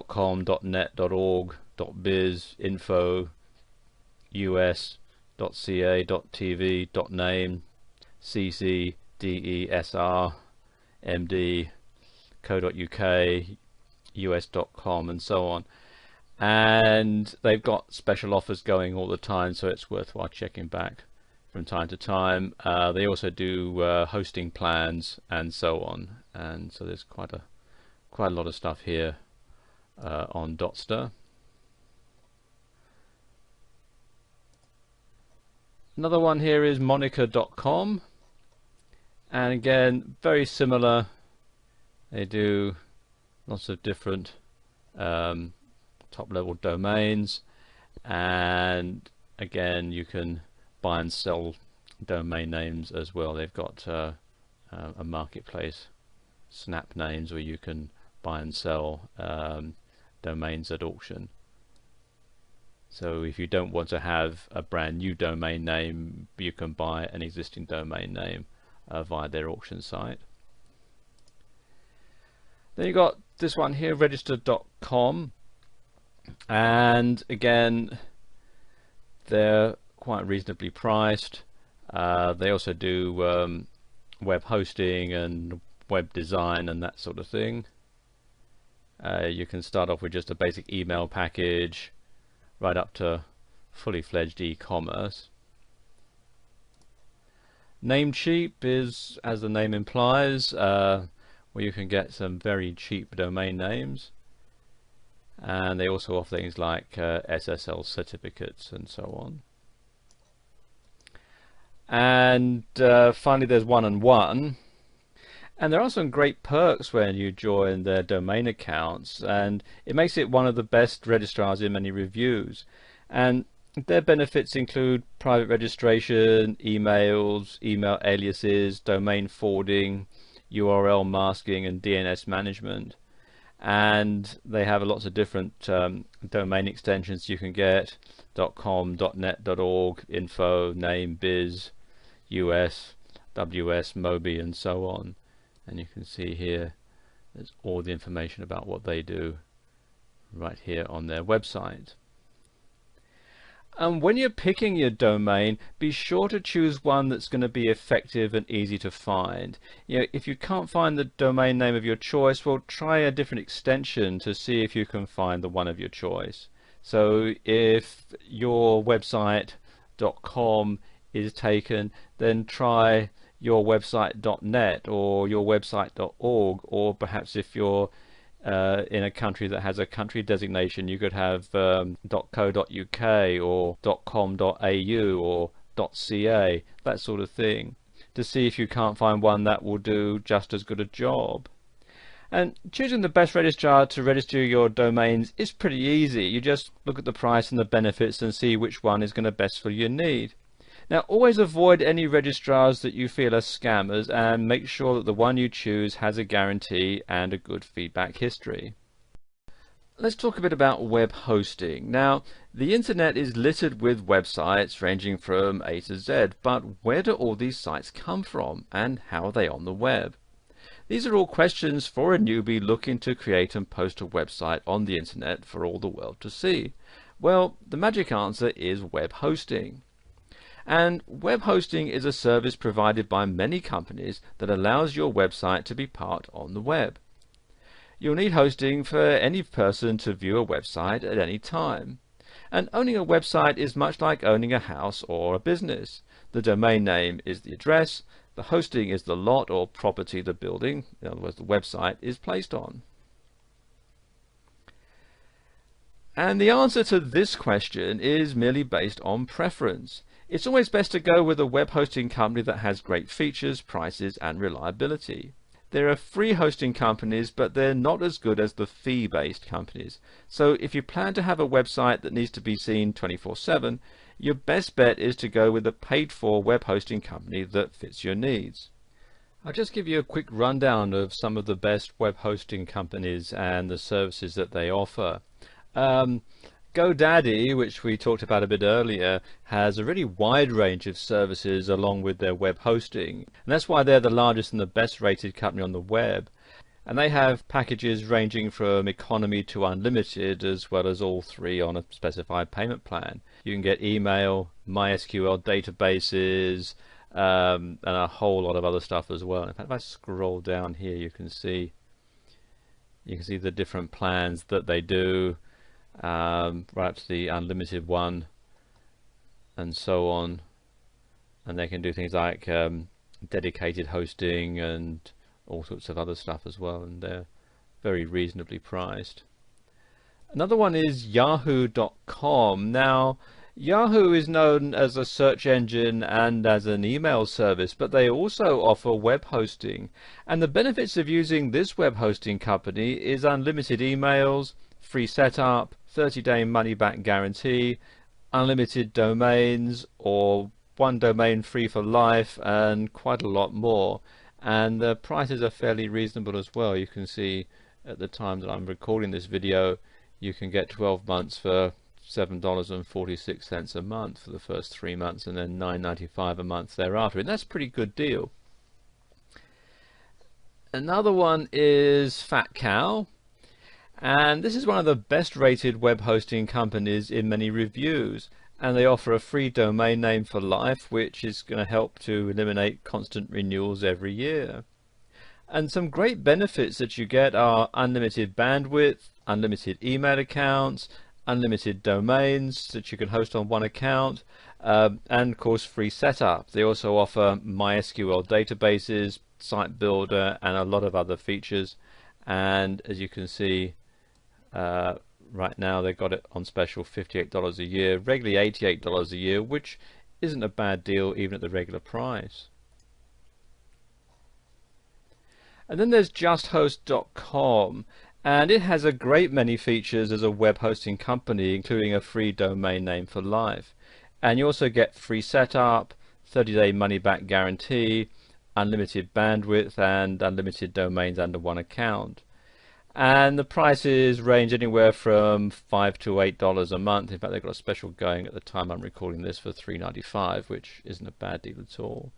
.com, .net, .org, .biz, info, us, .ca, .tv, .name, cc, desr, md, co.uk, us.com, and so on. And they've got special offers going all the time, so it's worthwhile checking back from time to time. They also do hosting plans and so on, and so there's quite a lot of stuff here on Dotster. Another one here is Monica.com, and again very similar. They do lots of different top level domains, and again you can buy and sell domain names as well. They've got a marketplace, Snap Names, where you can buy and sell domains at auction. So if you don't want to have a brand new domain name, you can buy an existing domain name via their auction site. Then you got this one here, register.com, and again they're quite reasonably priced. They also do web hosting and web design and that sort of thing. You can start off with just a basic email package right up to fully fledged e-commerce. Namecheap is, as the name implies, where you can get some very cheap domain names, and they also offer things like SSL certificates and so on. And finally there's 1&1, And there are some great perks when you join their domain accounts, and it makes it one of the best registrars in many reviews. And their benefits include private registration, emails, email aliases, domain forwarding, URL masking, and DNS management. And they have lots of different domain extensions you can get: .com, .net, .org, info, name, biz, US, WS, Mobi, and so on. And you can see here there's all the information about what they do right here on their website. And when you're picking your domain, be sure to choose one that's going to be effective and easy to find. If you can't find the domain name of your choice, well, try a different extension to see if you can find the one of your choice. So if your website.com is taken, then try your website.net or your website.org, or perhaps if you're in a country that has a country designation, you could have .co.uk or .com.au or .ca, that sort of thing, to see if you can't find one that will do just as good a job. And choosing the best registrar to register your domains is pretty easy. You just look at the price and the benefits and see which one is going to best fill your need. Now, always avoid any registrars that you feel are scammers, and make sure that the one you choose has a guarantee and a good feedback history. Let's talk a bit about web hosting. Now, the internet is littered with websites ranging from A to Z, but where do all these sites come from, and how are they on the web? These are all questions for a newbie looking to create and post a website on the internet for all the world to see. Well, the magic answer is web hosting. And web hosting is a service provided by many companies that allows your website to be part on the web. You'll need hosting for any person to view a website at any time. And owning a website is much like owning a house or a business. The domain name is the address, the hosting is the lot or property the building, in other words the website, is placed on. And the answer to this question is merely based on preference. It's always best to go with a web hosting company that has great features, prices, and reliability. There are free hosting companies, but they're not as good as the fee-based companies. So if you plan to have a website that needs to be seen 24/7, your best bet is to go with a paid-for web hosting company that fits your needs. I'll just give you a quick rundown of some of the best web hosting companies and the services that they offer. GoDaddy, which we talked about a bit earlier, has a really wide range of services along with their web hosting, and that's why they're the largest and the best rated company on the web. And they have packages ranging from economy to unlimited, as well as all three on a specified payment plan. You can get email, MySQL databases, and a whole lot of other stuff as well. In fact, if I scroll down here, you can see the different plans that they do. Right up to the unlimited one and so on, and they can do things like dedicated hosting and all sorts of other stuff as well, and they're very reasonably priced. Another one is yahoo.com. Now, Yahoo is known as a search engine and as an email service, but they also offer web hosting, and the benefits of using this web hosting company is unlimited emails, free setup, 30-day money-back guarantee, unlimited domains, or one domain free for life, and quite a lot more. And the prices are fairly reasonable as well. You can see at the time that I'm recording this video, you can get 12 months for $7.46 a month for the first 3 months, and then $9.95 a month thereafter, and that's a pretty good deal. Another one is Fat Cow. And this is one of the best rated web hosting companies in many reviews, and they offer a free domain name for life, which is going to help to eliminate constant renewals every year. And some great benefits that you get are unlimited bandwidth, unlimited email accounts, unlimited domains that you can host on one account, and of course free setup. They also offer MySQL databases, site builder, and a lot of other features. And as you can see, right now they've got it on special $58 a year, regularly $88 a year, which isn't a bad deal even at the regular price. And then there's justhost.com, and it has a great many features as a web hosting company, including a free domain name for life. And you also get free setup, 30-day money-back guarantee, unlimited bandwidth, and unlimited domains under one account. And the prices range anywhere from $5 to $8 a month. In fact, they've got a special going at the time I'm recording this for $3.95, which isn't a bad deal at all.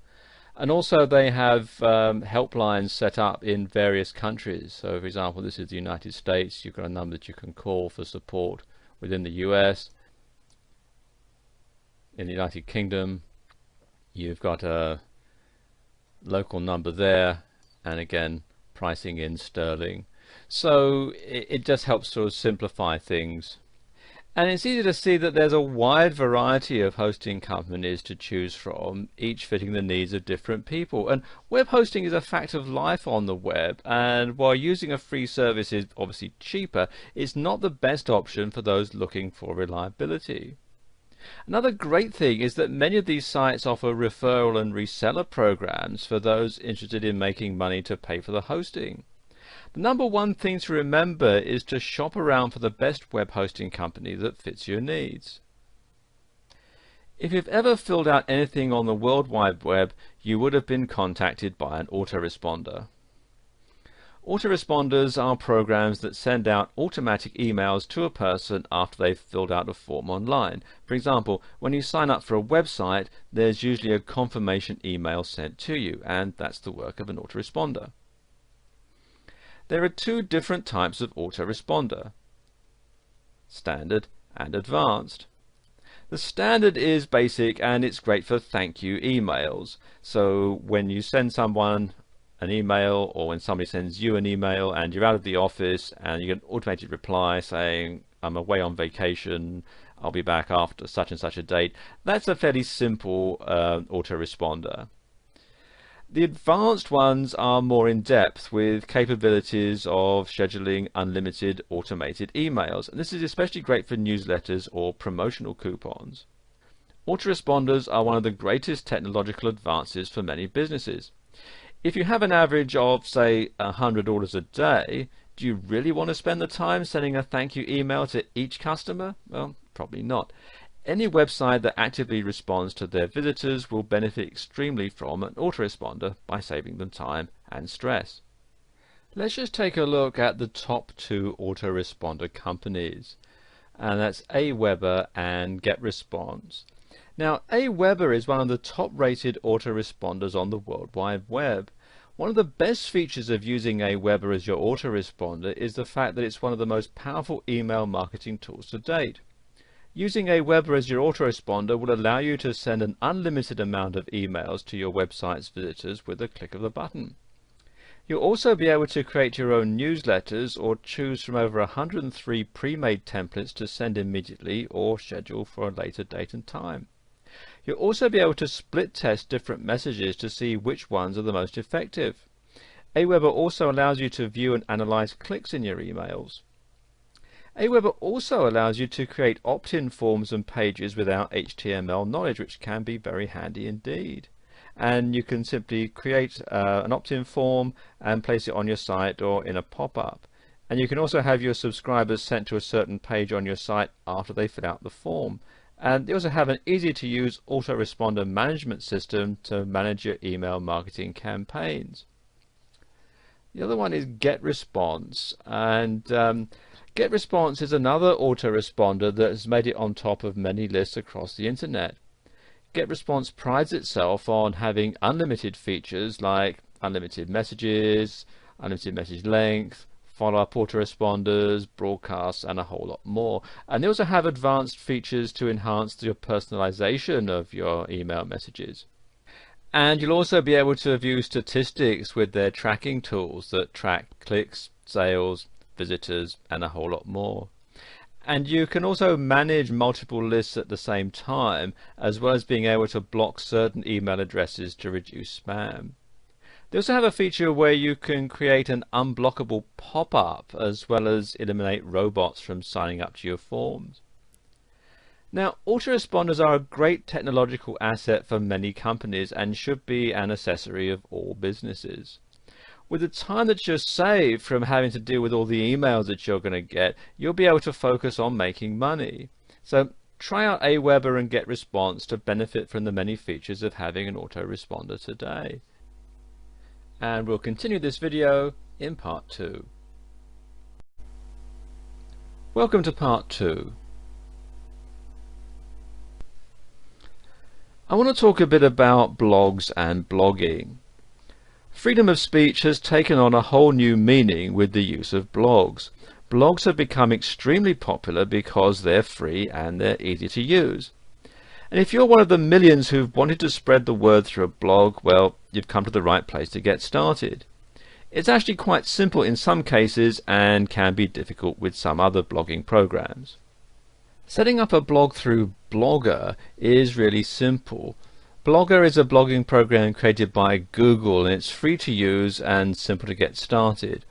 And also they have helplines set up in various countries. So for example, this is the United States. You've got a number that you can call for support within the US. In the United Kingdom, you've got a local number there, and again, pricing in sterling. So it just helps sort of simplify things. And it's easy to see that there's a wide variety of hosting companies to choose from, each fitting the needs of different people. And web hosting is a fact of life on the web, and while using a free service is obviously cheaper, it's not the best option for those looking for reliability. Another great thing is that many of these sites offer referral and reseller programs for those interested in making money to pay for the hosting. The number one thing to remember is to shop around for the best web hosting company that fits your needs. If you've ever filled out anything on the World Wide Web, you would have been contacted by an autoresponder. Autoresponders are programs that send out automatic emails to a person after they've filled out a form online. For example, when you sign up for a website, there's usually a confirmation email sent to you, and that's the work of an autoresponder. There are two different types of autoresponder: standard and advanced. The standard is basic, and it's great for thank you emails. So when you send someone an email, or when somebody sends you an email and you're out of the office and you get an automated reply saying, I'm away on vacation, I'll be back after such and such a date, that's a fairly simple autoresponder. The advanced ones are more in depth, with capabilities of scheduling unlimited automated emails, and this is especially great for newsletters or promotional coupons. Autoresponders are one of the greatest technological advances for many businesses. If you have an average of, say, 100 orders a day, do you really want to spend the time sending a thank you email to each customer? Well, probably not. Any website that actively responds to their visitors will benefit extremely from an autoresponder by saving them time and stress. Let's just take a look at the top two autoresponder companies, and that's Aweber and GetResponse. Now, Aweber is one of the top-rated autoresponders on the World Wide Web. One of the best features of using Aweber as your autoresponder is the fact that it's one of the most powerful email marketing tools to date. Using Aweber as your autoresponder will allow you to send an unlimited amount of emails to your website's visitors with a click of a button. You'll also be able to create your own newsletters or choose from over 103 pre-made templates to send immediately or schedule for a later date and time. You'll also be able to split test different messages to see which ones are the most effective. Aweber also allows you to view and analyze clicks in your emails. Aweber also allows you to create opt-in forms and pages without HTML knowledge, which can be very handy indeed. And you can simply create an opt-in form and place it on your site or in a pop-up. And you can also have your subscribers sent to a certain page on your site after they fill out the form. And they also have an easy-to-use autoresponder management system to manage your email marketing campaigns. The other one is GetResponse, and GetResponse is another autoresponder that has made it on top of many lists across the internet. GetResponse prides itself on having unlimited features like unlimited messages, unlimited message length, follow-up autoresponders, broadcasts, and a whole lot more. And they also have advanced features to enhance your personalization of your email messages. And you'll also be able to view statistics with their tracking tools that track clicks, sales, visitors, and a whole lot more. And you can also manage multiple lists at the same time, as well as being able to block certain email addresses to reduce spam. They also have a feature where you can create an unblockable pop-up, as well as eliminate robots from signing up to your forms. Now, autoresponders are a great technological asset for many companies and should be an accessory of all businesses. With the time that you're saved from having to deal with all the emails that you're going to get, you'll be able to focus on making money. So try out Aweber and GetResponse to benefit from the many features of having an autoresponder today. And we'll continue this video in part 2. Welcome to part 2. I want to talk a bit about blogs and blogging. Freedom of speech has taken on a whole new meaning with the use of blogs. Blogs have become extremely popular because they're free and they're easy to use. And if you're one of the millions who've wanted to spread the word through a blog, well, you've come to the right place to get started. It's actually quite simple in some cases and can be difficult with some other blogging programs. Setting up a blog through Blogger is really simple. Blogger is a blogging program created by Google, and it's free to use and simple to get started.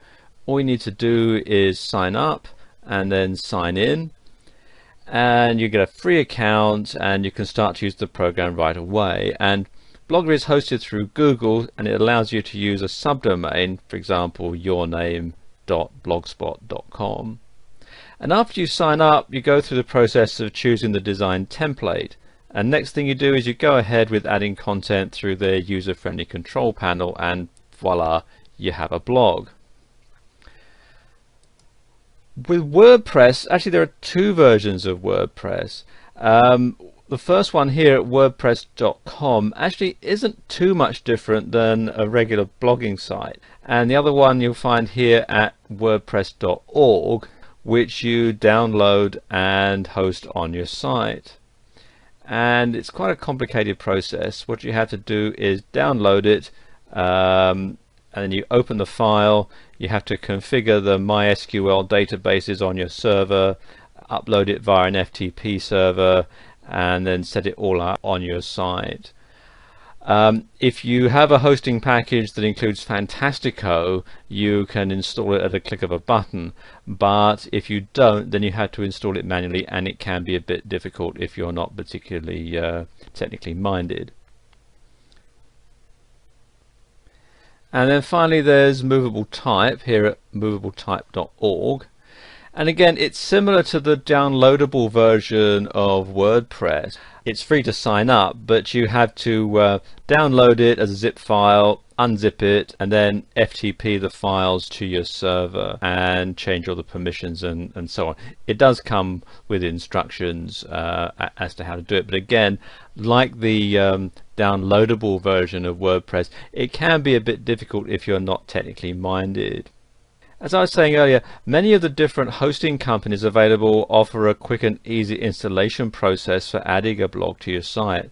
All you need to do is sign up and then sign in, and you get a free account and you can start to use the program right away. And Blogger is hosted through Google, and it allows you to use a subdomain, for example yourname.blogspot.com. And after you sign up, you go through the process of choosing the design template. And next thing you do is you go ahead with adding content through the user-friendly control panel, and voila, you have a blog. With WordPress, actually there are two versions of WordPress. The first one here at wordpress.com actually isn't too much different than a regular blogging site. And the other one you'll find here at wordpress.org, which you download and host on your site. And it's quite a complicated process. What you have to do is download it, and then you open the file. You have to configure the MySQL databases on your server, upload it via an FTP server, and then set it all up on your site. If you have a hosting package that includes Fantastico, you can install it at a click of a button, but if you don't, then you have to install it manually, and it can be a bit difficult if you're not particularly technically minded. And then finally there's movable type here at movabletype.org. And again, it's similar to the downloadable version of WordPress. It's free to sign up, but you have to download it as a zip file, unzip it, and then FTP the files to your server and change all the permissions and so on. It does come with instructions as to how to do it, but again, like the downloadable version of WordPress, it can be a bit difficult if you're not technically minded. As I was saying earlier, many of the different hosting companies available offer a quick and easy installation process for adding a blog to your site.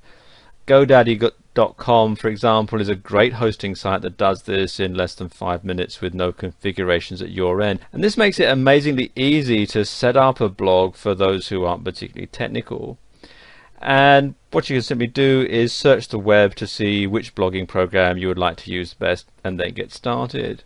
GoDaddy.com, for example, is a great hosting site that does this in less than 5 minutes with no configurations at your end. And this makes it amazingly easy to set up a blog for those who aren't particularly technical. And what you can simply do is search the web to see which blogging program you would like to use best, and then get started.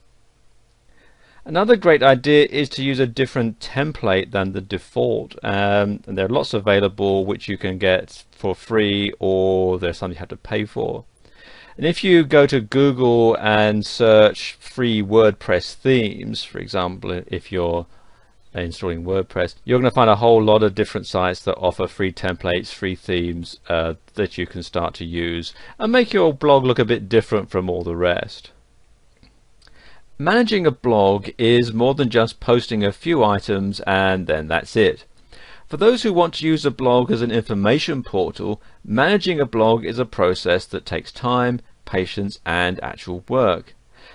Another great idea is to use a different template than the default, and there are lots available which you can get for free, or there's some you have to pay for. And if you go to Google and search free WordPress themes, for example, if you're installing WordPress, you're going to find a whole lot of different sites that offer free templates, free themes that you can start to use and make your blog look a bit different from all the rest. Managing a blog is more than just posting a few items and then that's it. For those who want to use a blog as an information portal, managing a blog is a process that takes time, patience, and actual work.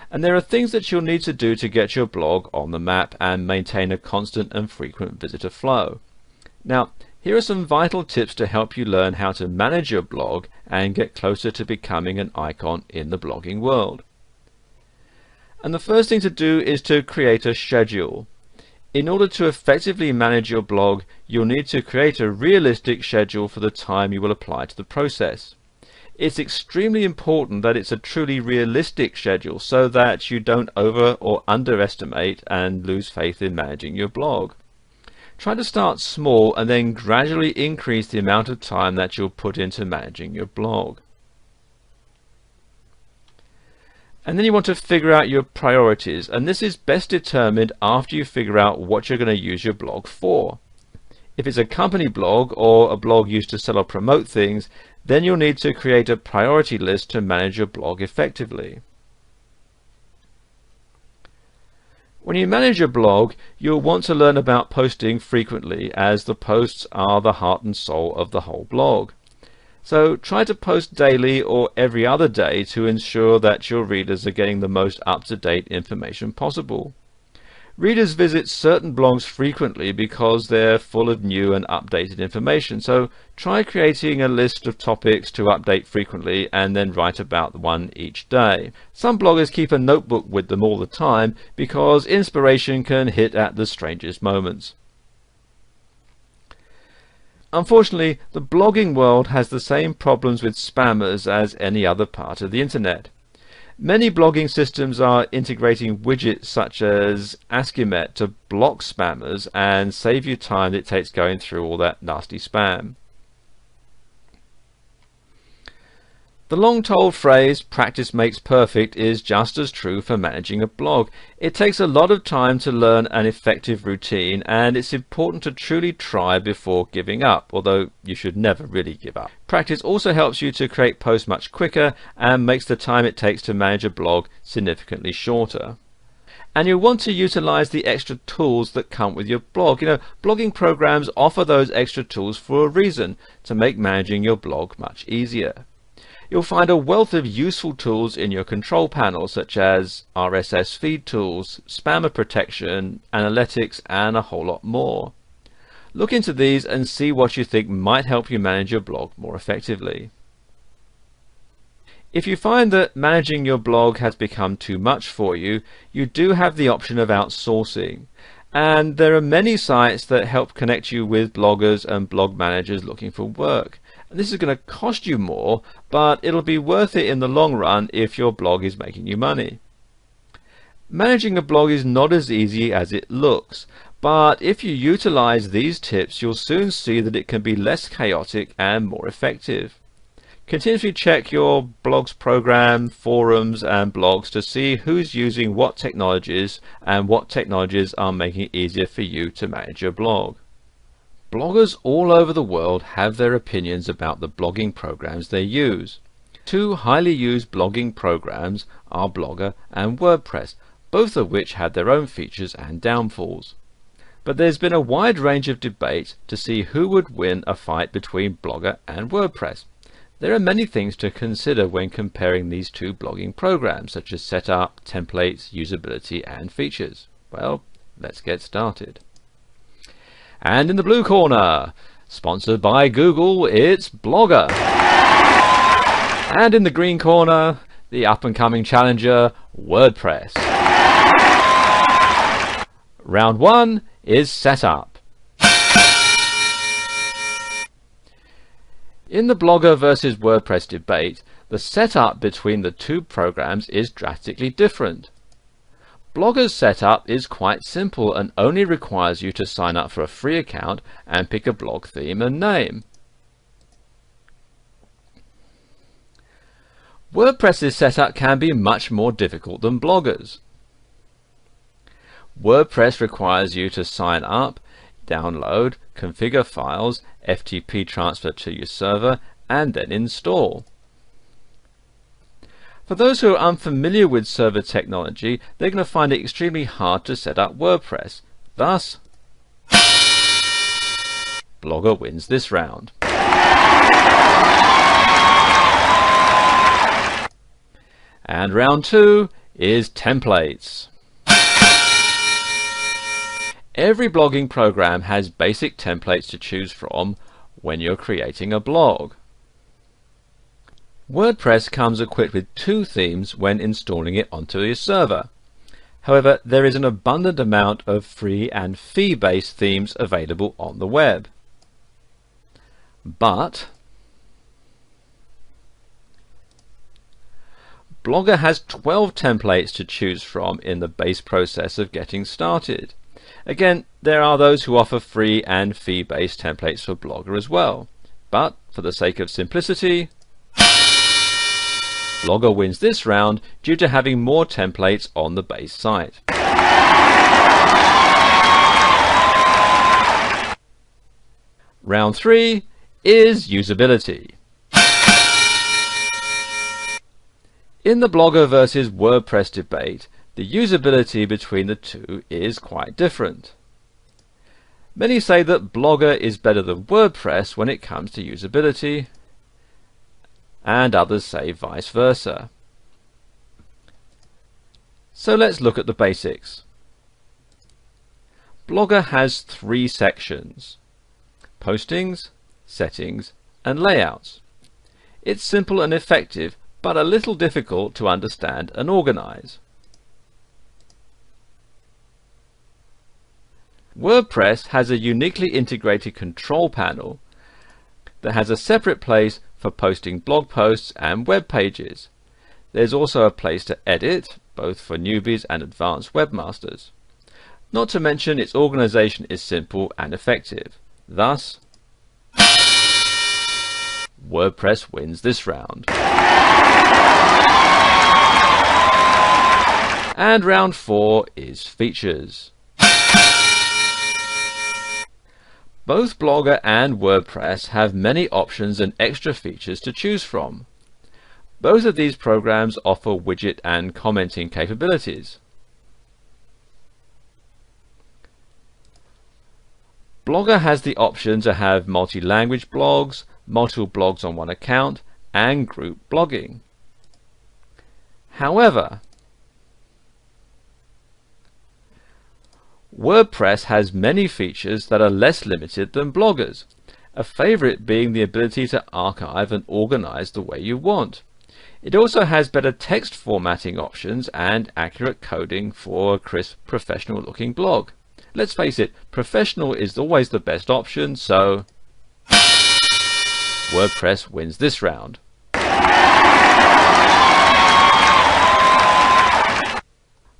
And there are things that you'll need to do to get your blog on the map and maintain a constant and frequent visitor flow. Now, here are some vital tips to help you learn how to manage your blog and get closer to becoming an icon in the blogging world. And the first thing to do is to create a schedule. In order to effectively manage your blog, you'll need to create a realistic schedule for the time you will apply to the process. It's extremely important that it's a truly realistic schedule so that you don't over or underestimate and lose faith in managing your blog. Try to start small and then gradually increase the amount of time that you'll put into managing your blog. And then you want to figure out your priorities, and this is best determined after you figure out what you're going to use your blog for. If it's a company blog or a blog used to sell or promote things, then you'll need to create a priority list to manage your blog effectively. When you manage your blog, you'll want to learn about posting frequently, as the posts are the heart and soul of the whole blog. So try to post daily or every other day to ensure that your readers are getting the most up-to-date information possible. Readers visit certain blogs frequently because they're full of new and updated information, so try creating a list of topics to update frequently and then write about one each day. Some bloggers keep a notebook with them all the time because inspiration can hit at the strangest moments. Unfortunately, the blogging world has the same problems with spammers as any other part of the internet. Many blogging systems are integrating widgets such as Askimet to block spammers and save you time that it takes going through all that nasty spam. The long-told phrase, practice makes perfect, is just as true for managing a blog. It takes a lot of time to learn an effective routine, and it's important to truly try before giving up, although you should never really give up. Practice also helps you to create posts much quicker and makes the time it takes to manage a blog significantly shorter. And you'll want to utilize the extra tools that come with your blog. Blogging programs offer those extra tools for a reason, to make managing your blog much easier. You'll find a wealth of useful tools in your control panel, such as RSS feed tools, spammer protection, analytics, and a whole lot more. Look into these and see what you think might help you manage your blog more effectively. If you find that managing your blog has become too much for you, you do have the option of outsourcing. And there are many sites that help connect you with bloggers and blog managers looking for work. And this is going to cost you more, but it'll be worth it in the long run if your blog is making you money. Managing a blog is not as easy as it looks, but if you utilize these tips, you'll soon see that it can be less chaotic and more effective. Continuously check your blog's program, forums, and blogs to see who's using what technologies and what technologies are making it easier for you to manage your blog. Bloggers all over the world have their opinions about the blogging programs they use. Two highly used blogging programs are Blogger and WordPress, both of which had their own features and downfalls. But there's been a wide range of debate to see who would win a fight between Blogger and WordPress. There are many things to consider when comparing these two blogging programs, such as setup, templates, usability, and features. Well, let's get started. And in the blue corner, sponsored by Google, it's Blogger. And in the green corner, the up-and-coming challenger, WordPress. Round 1 is setup. In the Blogger versus WordPress debate, the setup between the two programs is drastically different. Blogger's setup is quite simple and only requires you to sign up for a free account and pick a blog theme and name. WordPress's setup can be much more difficult than Blogger's. WordPress requires you to sign up, download, configure files, FTP transfer to your server, and then install. For those who are unfamiliar with server technology, they're going to find it extremely hard to set up WordPress. Thus, Blogger wins this round. And round 2 is templates. Every blogging program has basic templates to choose from when you're creating a blog. WordPress comes equipped with 2 themes when installing it onto your server. However, there is an abundant amount of free and fee-based themes available on the web. But Blogger has 12 templates to choose from in the base process of getting started. Again, there are those who offer free and fee-based templates for Blogger as well. But for the sake of simplicity, Blogger wins this round due to having more templates on the base site. Round 3 is usability. In the Blogger versus WordPress debate, the usability between the two is quite different. Many say that Blogger is better than WordPress when it comes to usability, and others say vice versa. So let's look at the basics. Blogger has 3 sections: postings, settings, and layouts. It's simple and effective, but a little difficult to understand and organize. WordPress has a uniquely integrated control panel that has a separate place for posting blog posts and web pages. There's also a place to edit, both for newbies and advanced webmasters. Not to mention its organization is simple and effective. Thus, WordPress wins this round. And round 4 is features. Both Blogger and WordPress have many options and extra features to choose from. Both of these programs offer widget and commenting capabilities. Blogger has the option to have multi-language blogs, multiple blogs on one account, and group blogging. However, WordPress has many features that are less limited than Blogger's, a favorite being the ability to archive and organize the way you want. It also has better text formatting options and accurate coding for a crisp, professional looking blog. Let's face it, professional is always the best option, so WordPress wins this round.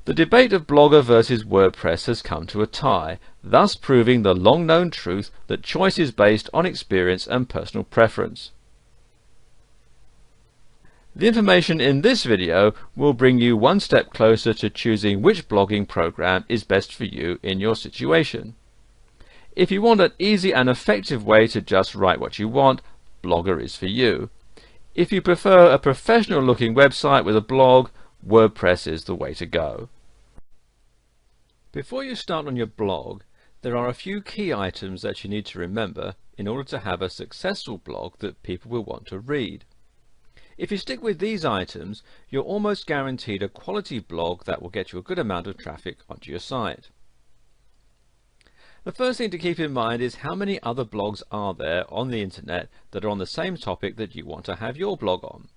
The debate of Blogger versus WordPress has come to a tie, thus proving the long-known truth that choice is based on experience and personal preference. The information in this video will bring you one step closer to choosing which blogging program is best for you in your situation. If you want an easy and effective way to just write what you want, Blogger is for you. If you prefer a professional-looking website with a blog, WordPress is the way to go. Before you start on your blog, there are a few key items that you need to remember in order to have a successful blog that people will want to read. If you stick with these items, you're almost guaranteed a quality blog that will get you a good amount of traffic onto your site. The first thing to keep in mind is how many other blogs are there on the internet that are on the same topic that you want to have your blog on.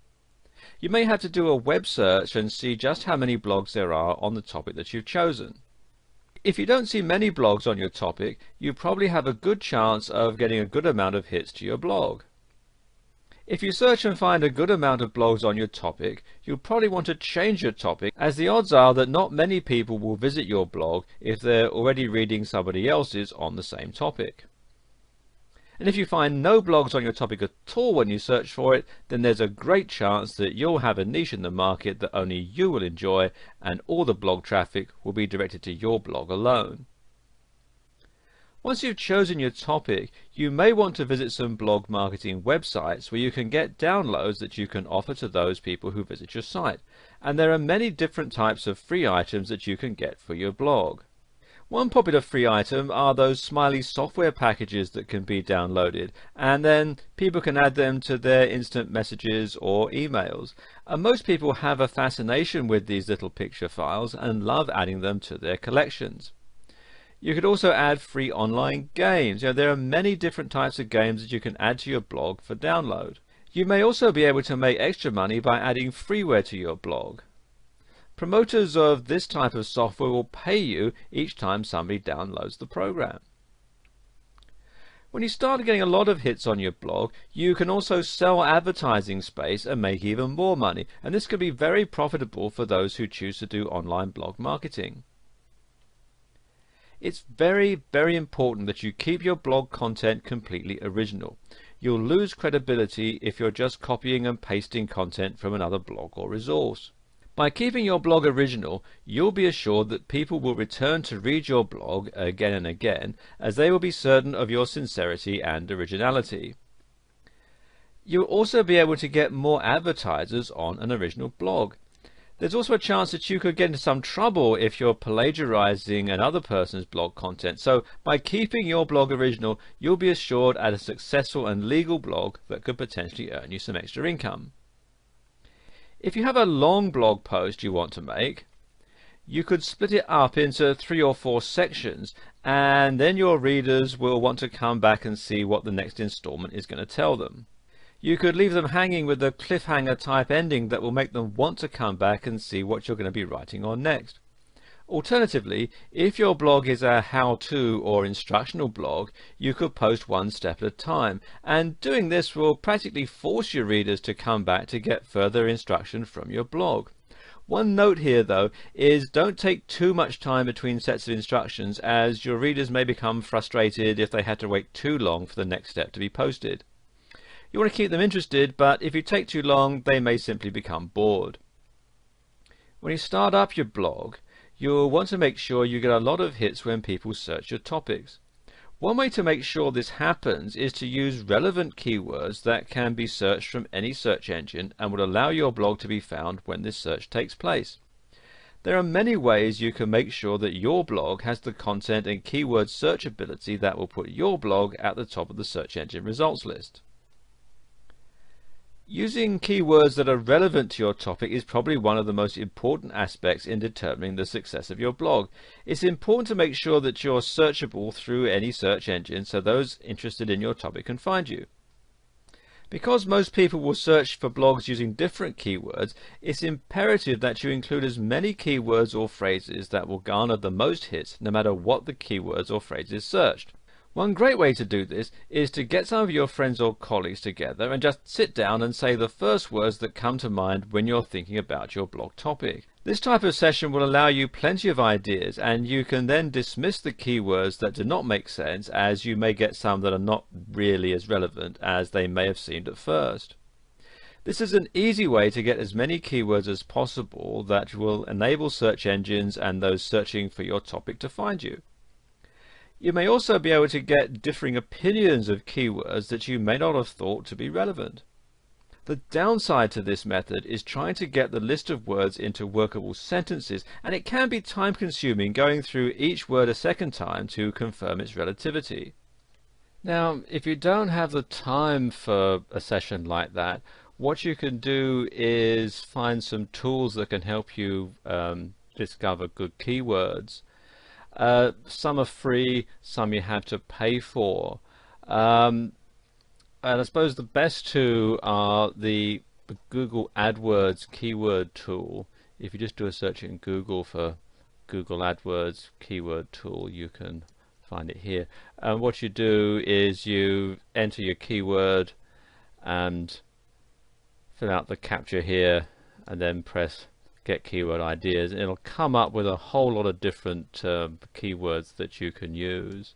You may have to do a web search and see just how many blogs there are on the topic that you've chosen. If you don't see many blogs on your topic, you probably have a good chance of getting a good amount of hits to your blog. If you search and find a good amount of blogs on your topic, you'll probably want to change your topic, as the odds are that not many people will visit your blog if they're already reading somebody else's on the same topic. And if you find no blogs on your topic at all when you search for it, then there's a great chance that you'll have a niche in the market that only you will enjoy, and all the blog traffic will be directed to your blog alone. Once you've chosen your topic, you may want to visit some blog marketing websites where you can get downloads that you can offer to those people who visit your site. And there are many different types of free items that you can get for your blog. One popular free item are those smiley software packages that can be downloaded, and then people can add them to their instant messages or emails. And most people have a fascination with these little picture files and love adding them to their collections. You could also add free online games. There are many different types of games that you can add to your blog for download. You may also be able to make extra money by adding freeware to your blog. Promoters of this type of software will pay you each time somebody downloads the program. When you start getting a lot of hits on your blog, you can also sell advertising space and make even more money, and this can be very profitable for those who choose to do online blog marketing. It's very, very important that you keep your blog content completely original. you'll lose credibility if you're just copying and pasting content from another blog or resource. By keeping your blog original, you'll be assured that people will return to read your blog again and again, as they will be certain of your sincerity and originality. You'll also be able to get more advertisers on an original blog. There's also a chance that you could get into some trouble if you're plagiarizing another person's blog content. So by keeping your blog original, you'll be assured at a successful and legal blog that could potentially earn you some extra income. If you have a long blog post you want to make, you could split it up into 3 or 4 sections, and then your readers will want to come back and see what the next installment is going to tell them. You could leave them hanging with a cliffhanger type ending that will make them want to come back and see what you're going to be writing on next. Alternatively, if your blog is a how-to or instructional blog, you could post one step at a time, and doing this will practically force your readers to come back to get further instruction from your blog. One note here though is don't take too much time between sets of instructions, as your readers may become frustrated if they had to wait too long for the next step to be posted. You want to keep them interested, but if you take too long, they may simply become bored. When you start up your blog, you'll want to make sure you get a lot of hits when people search your topics. One way to make sure this happens is to use relevant keywords that can be searched from any search engine and will allow your blog to be found when this search takes place. There are many ways you can make sure that your blog has the content and keyword searchability that will put your blog at the top of the search engine results list. Using keywords that are relevant to your topic is probably one of the most important aspects in determining the success of your blog. It's important to make sure that you're searchable through any search engine so those interested in your topic can find you. Because most people will search for blogs using different keywords, it's imperative that you include as many keywords or phrases that will garner the most hits no matter what the keywords or phrases searched. One great way to do this is to get some of your friends or colleagues together and just sit down and say the first words that come to mind when you're thinking about your blog topic. This type of session will allow you plenty of ideas, and you can then dismiss the keywords that do not make sense, as you may get some that are not really as relevant as they may have seemed at first. This is an easy way to get as many keywords as possible that will enable search engines and those searching for your topic to find you. You may also be able to get differing opinions of keywords that you may not have thought to be relevant. The downside to this method is trying to get the list of words into workable sentences, and it can be time consuming going through each word a second time to confirm its relativity. Now, if you don't have the time for a session like that, what you can do is find some tools that can help you discover good keywords. Some are free, some you have to pay for. And I suppose the best two are the Google AdWords keyword tool. If you just do a search in Google for Google AdWords keyword tool, you can find it here. And what you do is you enter your keyword and fill out the captcha here, and then press get keyword ideas, and it'll come up with a whole lot of different keywords that you can use.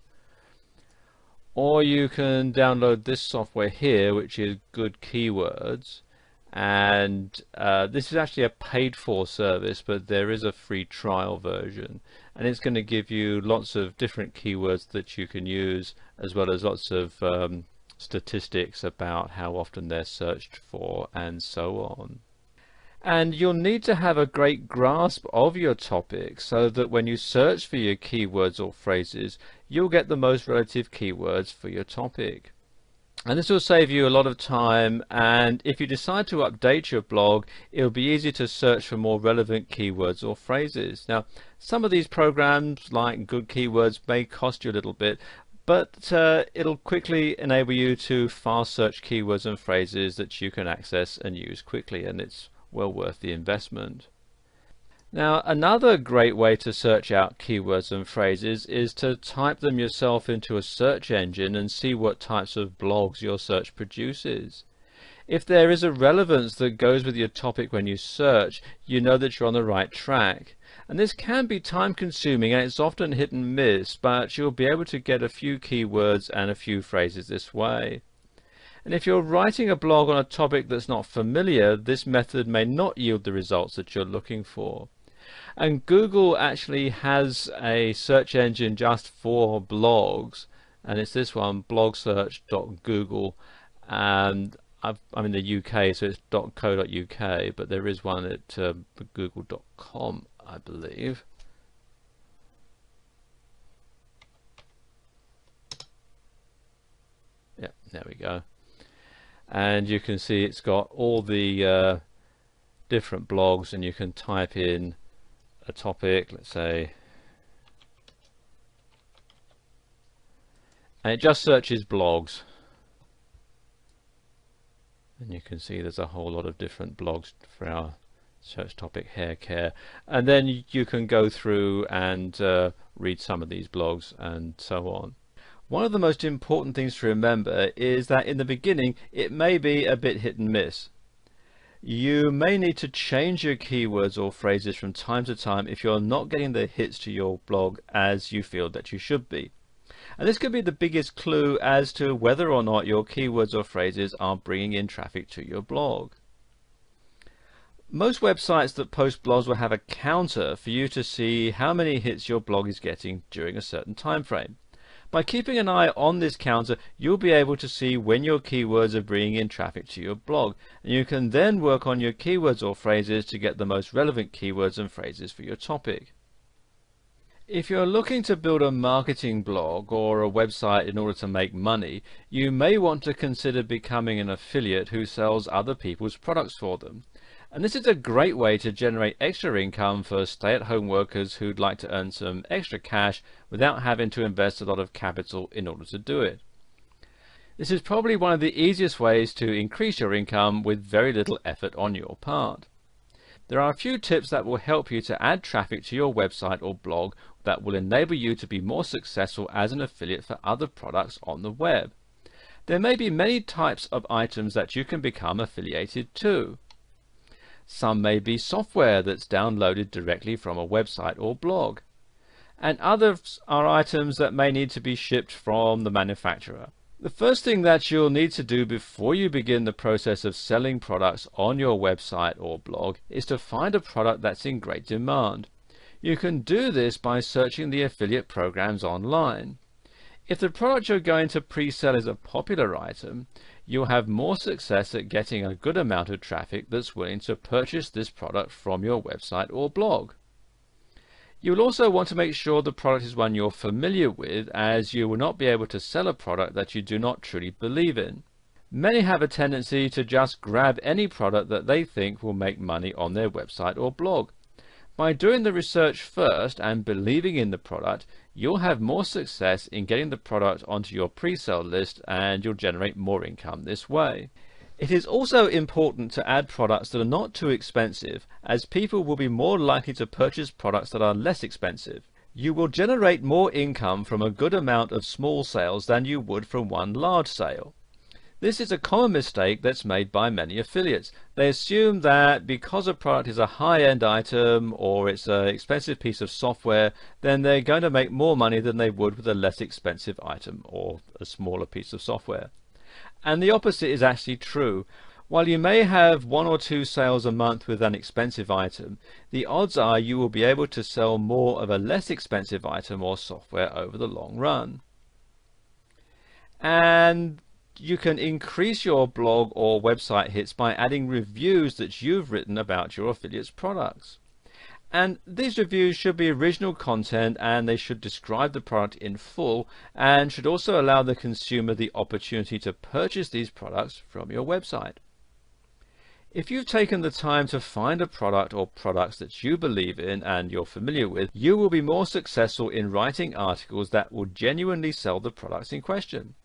Or you can download this software here, which is Good Keywords, and this is actually a paid for service, but there is a free trial version, and it's going to give you lots of different keywords that you can use, as well as lots of statistics about how often they're searched for and so on. And you'll need to have a great grasp of your topic so that when you search for your keywords or phrases, you'll get the most relative keywords for your topic. And this will save you a lot of time, and if you decide to update your blog, it'll be easy to search for more relevant keywords or phrases. Now, some of these programs, like Good Keywords, may cost you a little bit, but it'll quickly enable you to fast search keywords and phrases that you can access and use quickly, and it's well worth the investment. Now, another great way to search out keywords and phrases is to type them yourself into a search engine and see what types of blogs your search produces. If there is a relevance that goes with your topic when you search, you know that you're on the right track. And this can be time consuming, and it's often hit and miss, but you'll be able to get a few keywords and a few phrases this way. And if you're writing a blog on a topic that's not familiar, this method may not yield the results that you're looking for. And Google actually has a search engine just for blogs, and it's this one, blogsearch.google, and I'm in the UK, so it's .co.uk, but there is one at google.com, I believe. Yeah, there we go. And you can see it's got all the different blogs, and you can type in a topic, let's say, and it just searches blogs. And you can see there's a whole lot of different blogs for our search topic, hair care. And then you can go through and read some of these blogs and so on. One of the most important things to remember is that in the beginning it may be a bit hit and miss. You may need to change your keywords or phrases from time to time if you're not getting the hits to your blog as you feel that you should be. And this could be the biggest clue as to whether or not your keywords or phrases are bringing in traffic to your blog. Most websites that post blogs will have a counter for you to see how many hits your blog is getting during a certain time frame. By keeping an eye on this counter, you'll be able to see when your keywords are bringing in traffic to your blog, and you can then work on your keywords or phrases to get the most relevant keywords and phrases for your topic. If you're looking to build a marketing blog or a website in order to make money, you may want to consider becoming an affiliate who sells other people's products for them. And this is a great way to generate extra income for stay-at-home workers who'd like to earn some extra cash without having to invest a lot of capital in order to do it. This is probably one of the easiest ways to increase your income with very little effort on your part. There are a few tips that will help you to add traffic to your website or blog that will enable you to be more successful as an affiliate for other products on the web. There may be many types of items that you can become affiliated to. Some may be software that's downloaded directly from a website or blog, and others are items that may need to be shipped from the manufacturer. The first thing that you'll need to do before you begin the process of selling products on your website or blog is to find a product that's in great demand. You can do this by searching the affiliate programs online. If the product you're going to pre-sell is a popular item, you'll have more success at getting a good amount of traffic that's willing to purchase this product from your website or blog. You'll also want to make sure the product is one you're familiar with, as you will not be able to sell a product that you do not truly believe in. Many have a tendency to just grab any product that they think will make money on their website or blog. By doing the research first and believing in the product, you'll have more success in getting the product onto your pre-sale list, and you'll generate more income this way. It is also important to add products that are not too expensive, as people will be more likely to purchase products that are less expensive. You will generate more income from a good amount of small sales than you would from one large sale. This is a common mistake that's made by many affiliates. They assume that because a product is a high-end item or it's an expensive piece of software, then they're going to make more money than they would with a less expensive item or a smaller piece of software. And the opposite is actually true. While you may have 1 or 2 sales a month with an expensive item, the odds are you will be able to sell more of a less expensive item or software over the long run. And you can increase your blog or website hits by adding reviews that you've written about your affiliate's products. And these reviews should be original content, and they should describe the product in full, and should also allow the consumer the opportunity to purchase these products from your website. If you've taken the time to find a product or products that you believe in and you're familiar with, you will be more successful in writing articles that will genuinely sell the products in question.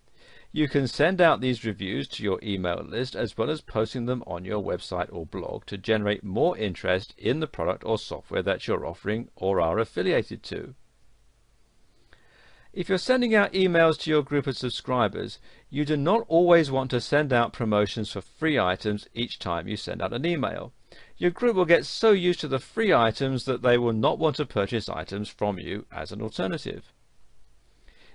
You can send out these reviews to your email list as well as posting them on your website or blog to generate more interest in the product or software that you're offering or are affiliated to. If you're sending out emails to your group of subscribers, you do not always want to send out promotions for free items each time you send out an email. Your group will get so used to the free items that they will not want to purchase items from you as an alternative.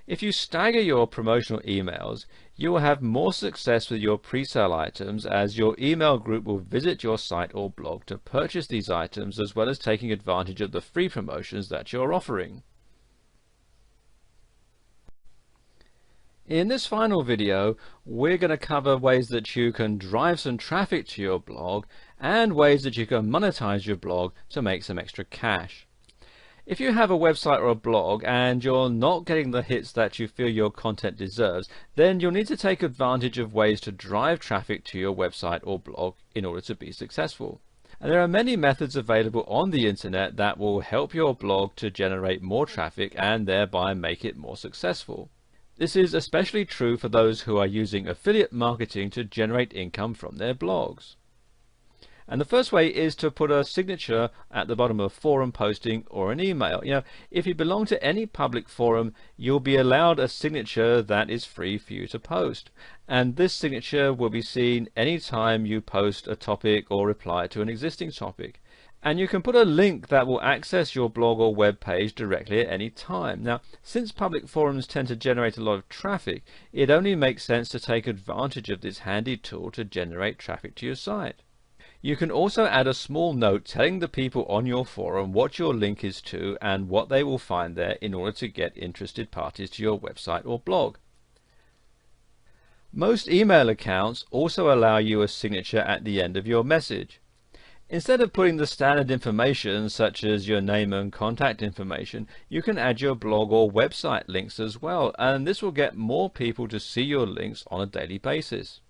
If you stagger your promotional emails, you will have more success with your pre-sale items, as your email group will visit your site or blog to purchase these items, as well as taking advantage of the free promotions that you're offering. In this final video, we're going to cover ways that you can drive some traffic to your blog and ways that you can monetize your blog to make some extra cash. If you have a website or a blog and you're not getting the hits that you feel your content deserves, then you'll need to take advantage of ways to drive traffic to your website or blog in order to be successful. And there are many methods available on the internet that will help your blog to generate more traffic and thereby make it more successful. This is especially true for those who are using affiliate marketing to generate income from their blogs. And the first way is to put a signature at the bottom of a forum posting or an email. If you belong to any public forum, you'll be allowed a signature that is free for you to post. And this signature will be seen anytime you post a topic or reply to an existing topic. And you can put a link that will access your blog or web page directly at any time. Now, since public forums tend to generate a lot of traffic, it only makes sense to take advantage of this handy tool to generate traffic to your site. You can also add a small note telling the people on your forum what your link is to and what they will find there in order to get interested parties to your website or blog. Most email accounts also allow you a signature at the end of your message. Instead of putting the standard information such as your name and contact information, you can add your blog or website links as well, and this will get more people to see your links on a daily basis.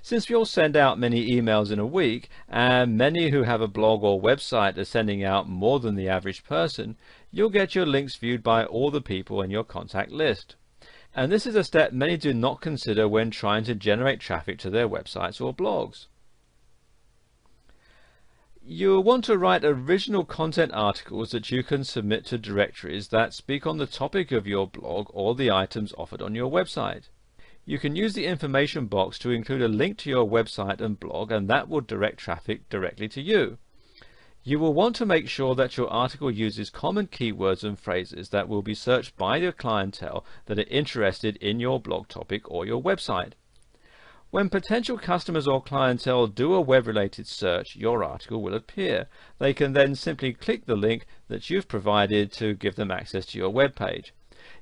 Since you'll send out many emails in a week, and many who have a blog or website are sending out more than the average person, you'll get your links viewed by all the people in your contact list. And this is a step many do not consider when trying to generate traffic to their websites or blogs. You'll want to write original content articles that you can submit to directories that speak on the topic of your blog or the items offered on your website. You can use the information box to include a link to your website and blog, and that will direct traffic directly to you. You will want to make sure that your article uses common keywords and phrases that will be searched by your clientele that are interested in your blog topic or your website. When potential customers or clientele do a web-related search, your article will appear. They can then simply click the link that you've provided to give them access to your web page.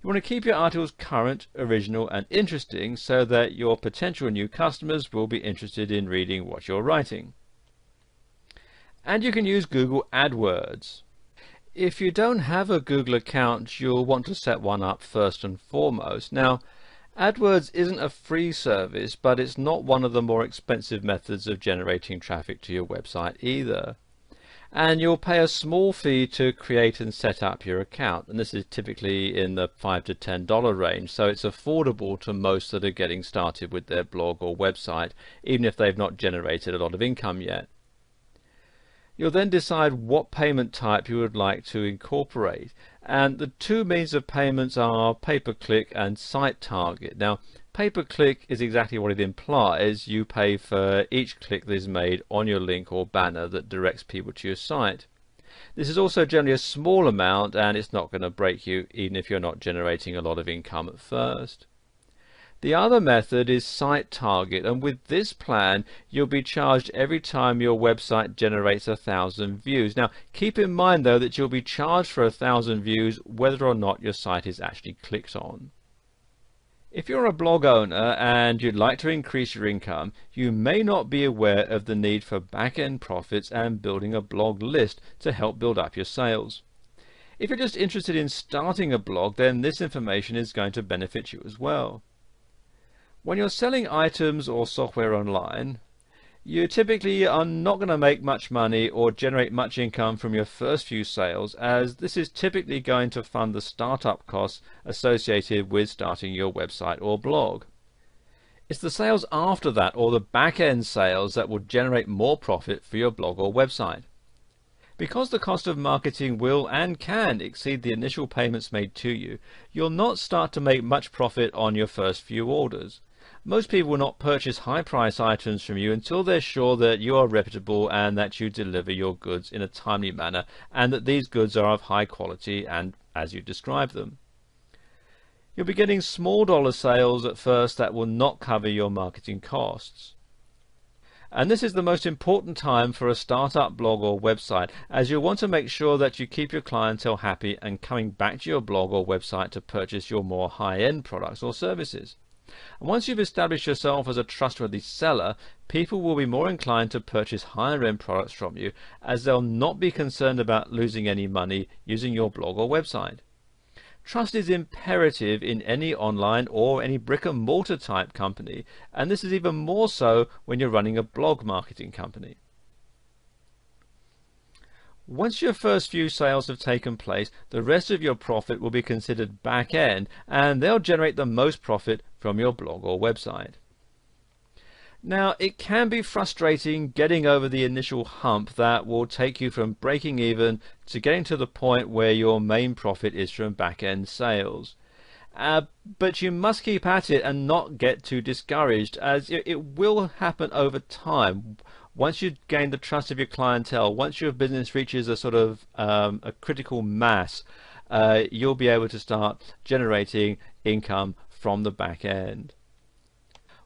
You want to keep your articles current, original, and interesting so that your potential new customers will be interested in reading what you're writing. And you can use Google AdWords. If you don't have a Google account, you'll want to set one up first and foremost. Now, AdWords isn't a free service, but it's not one of the more expensive methods of generating traffic to your website either. And you'll pay a small fee to create and set up your account, and this is typically in the $5 to $10 range, so it's affordable to most that are getting started with their blog or website, even if they've not generated a lot of income yet. You'll then decide what payment type you would like to incorporate, and the two means of payments are pay-per-click and site target. Now, pay-per-click is exactly what it implies. You pay for each click that is made on your link or banner that directs people to your site. This is also generally a small amount, and it's not going to break you even if you're not generating a lot of income at first. The other method is site target, and with this plan you'll be charged every time your website generates 1,000 views. Now keep in mind though that you'll be charged for 1,000 views whether or not your site is actually clicked on. If you're a blog owner and you'd like to increase your income, you may not be aware of the need for back-end profits and building a blog list to help build up your sales. If you're just interested in starting a blog, then this information is going to benefit you as well. When you're selling items or software online, you typically are not going to make much money or generate much income from your first few sales, as this is typically going to fund the startup costs associated with starting your website or blog. It's the sales after that, or the back-end sales, that will generate more profit for your blog or website. Because the cost of marketing will and can exceed the initial payments made to you, you'll not start to make much profit on your first few orders. Most people will not purchase high-price items from you until they're sure that you are reputable and that you deliver your goods in a timely manner and that these goods are of high quality and as you describe them. You'll be getting small dollar sales at first that will not cover your marketing costs. And this is the most important time for a startup blog or website, as you'll want to make sure that you keep your clientele happy and coming back to your blog or website to purchase your more high-end products or services. And once you've established yourself as a trustworthy seller, people will be more inclined to purchase higher-end products from you, as they'll not be concerned about losing any money using your blog or website. Trust is imperative in any online or any brick-and-mortar type company, and this is even more so when you're running a blog marketing company. Once your first few sales have taken place, the rest of your profit will be considered back-end, and they'll generate the most profit from your blog or website. Now, it can be frustrating getting over the initial hump that will take you from breaking even to getting to the point where your main profit is from back-end sales. But you must keep at it and not get too discouraged, as it will happen over time. Once you gain the trust of your clientele, once your business reaches a sort of a critical mass, you'll be able to start generating income from the back end.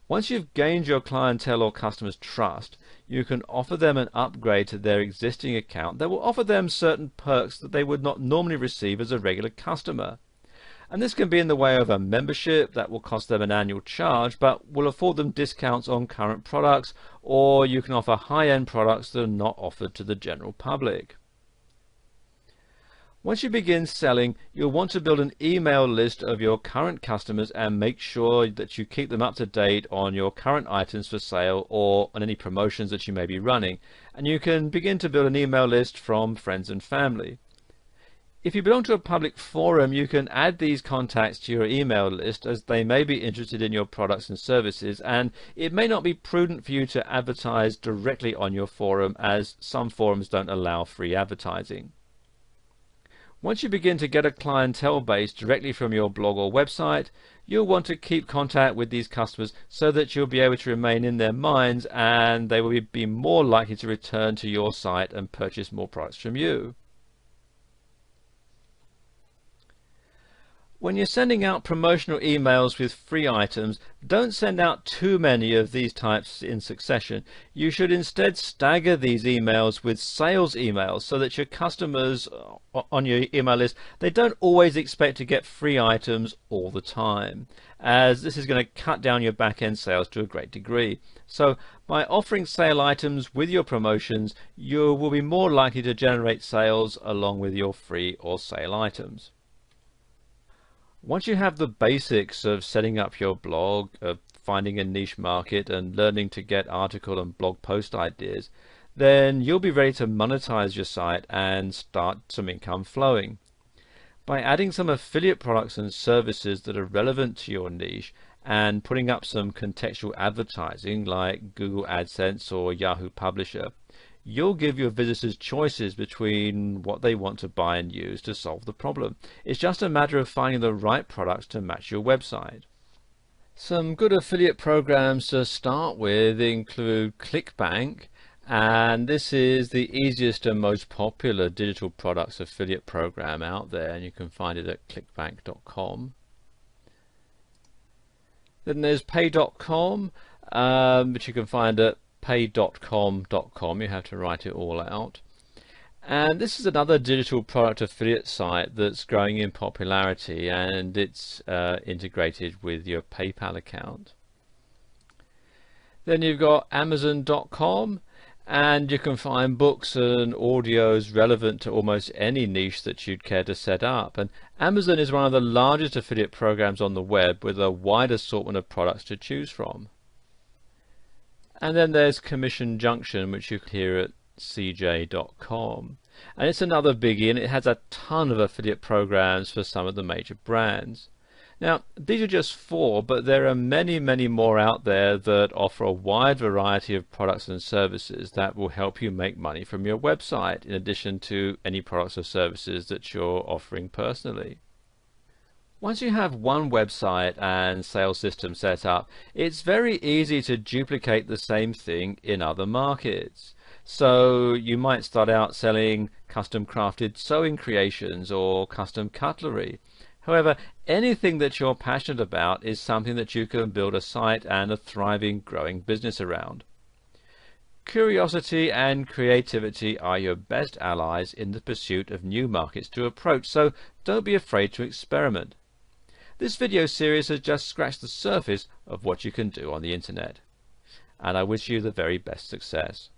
Once you've gained your clientele or customers' trust, you can offer them an upgrade to their existing account that will offer them certain perks that they would not normally receive as a regular customer. And this can be in the way of a membership that will cost them an annual charge but will afford them discounts on current products, or you can offer high-end products that are not offered to the general public. Once you begin selling, you'll want to build an email list of your current customers and make sure that you keep them up to date on your current items for sale or on any promotions that you may be running. And you can begin to build an email list from friends and family. If you belong to a public forum, you can add these contacts to your email list, as they may be interested in your products and services, and it may not be prudent for you to advertise directly on your forum, as some forums don't allow free advertising. Once you begin to get a clientele base directly from your blog or website, you'll want to keep contact with these customers so that you'll be able to remain in their minds, and they will be more likely to return to your site and purchase more products from you. When you're sending out promotional emails with free items, don't send out too many of these types in succession. You should instead stagger these emails with sales emails so that your customers on your email list, they don't always expect to get free items all the time, as this is going to cut down your back-end sales to a great degree. So by offering sale items with your promotions, you will be more likely to generate sales along with your free or sale items. Once you have the basics of setting up your blog, of finding a niche market and learning to get article and blog post ideas, then you'll be ready to monetize your site and start some income flowing. By adding some affiliate products and services that are relevant to your niche and putting up some contextual advertising like Google AdSense or Yahoo Publisher, you'll give your visitors choices between what they want to buy and use to solve the problem. It's just a matter of finding the right products to match your website. Some good affiliate programs to start with include ClickBank, and this is the easiest and most popular digital products affiliate program out there, and you can find it at clickbank.com. Then there's pay.com, which you can find at pay.com.com. You have to write it all out. And this is another digital product affiliate site that's growing in popularity, and it's integrated with your PayPal account. Then you've got Amazon.com, and you can find books and audios relevant to almost any niche that you'd care to set up. And Amazon is one of the largest affiliate programs on the web, with a wide assortment of products to choose from. And then there's Commission Junction, which you can hear at cj.com. And it's another biggie, and it has a ton of affiliate programs for some of the major brands. Now, these are just 4, but there are many, many more out there that offer a wide variety of products and services that will help you make money from your website, in addition to any products or services that you're offering personally. Once you have one website and sales system set up, it's very easy to duplicate the same thing in other markets. So you might start out selling custom crafted sewing creations or custom cutlery. However, anything that you're passionate about is something that you can build a site and a thriving, growing business around. Curiosity and creativity are your best allies in the pursuit of new markets to approach, so don't be afraid to experiment. This video series has just scratched the surface of what you can do on the internet, and I wish you the very best success.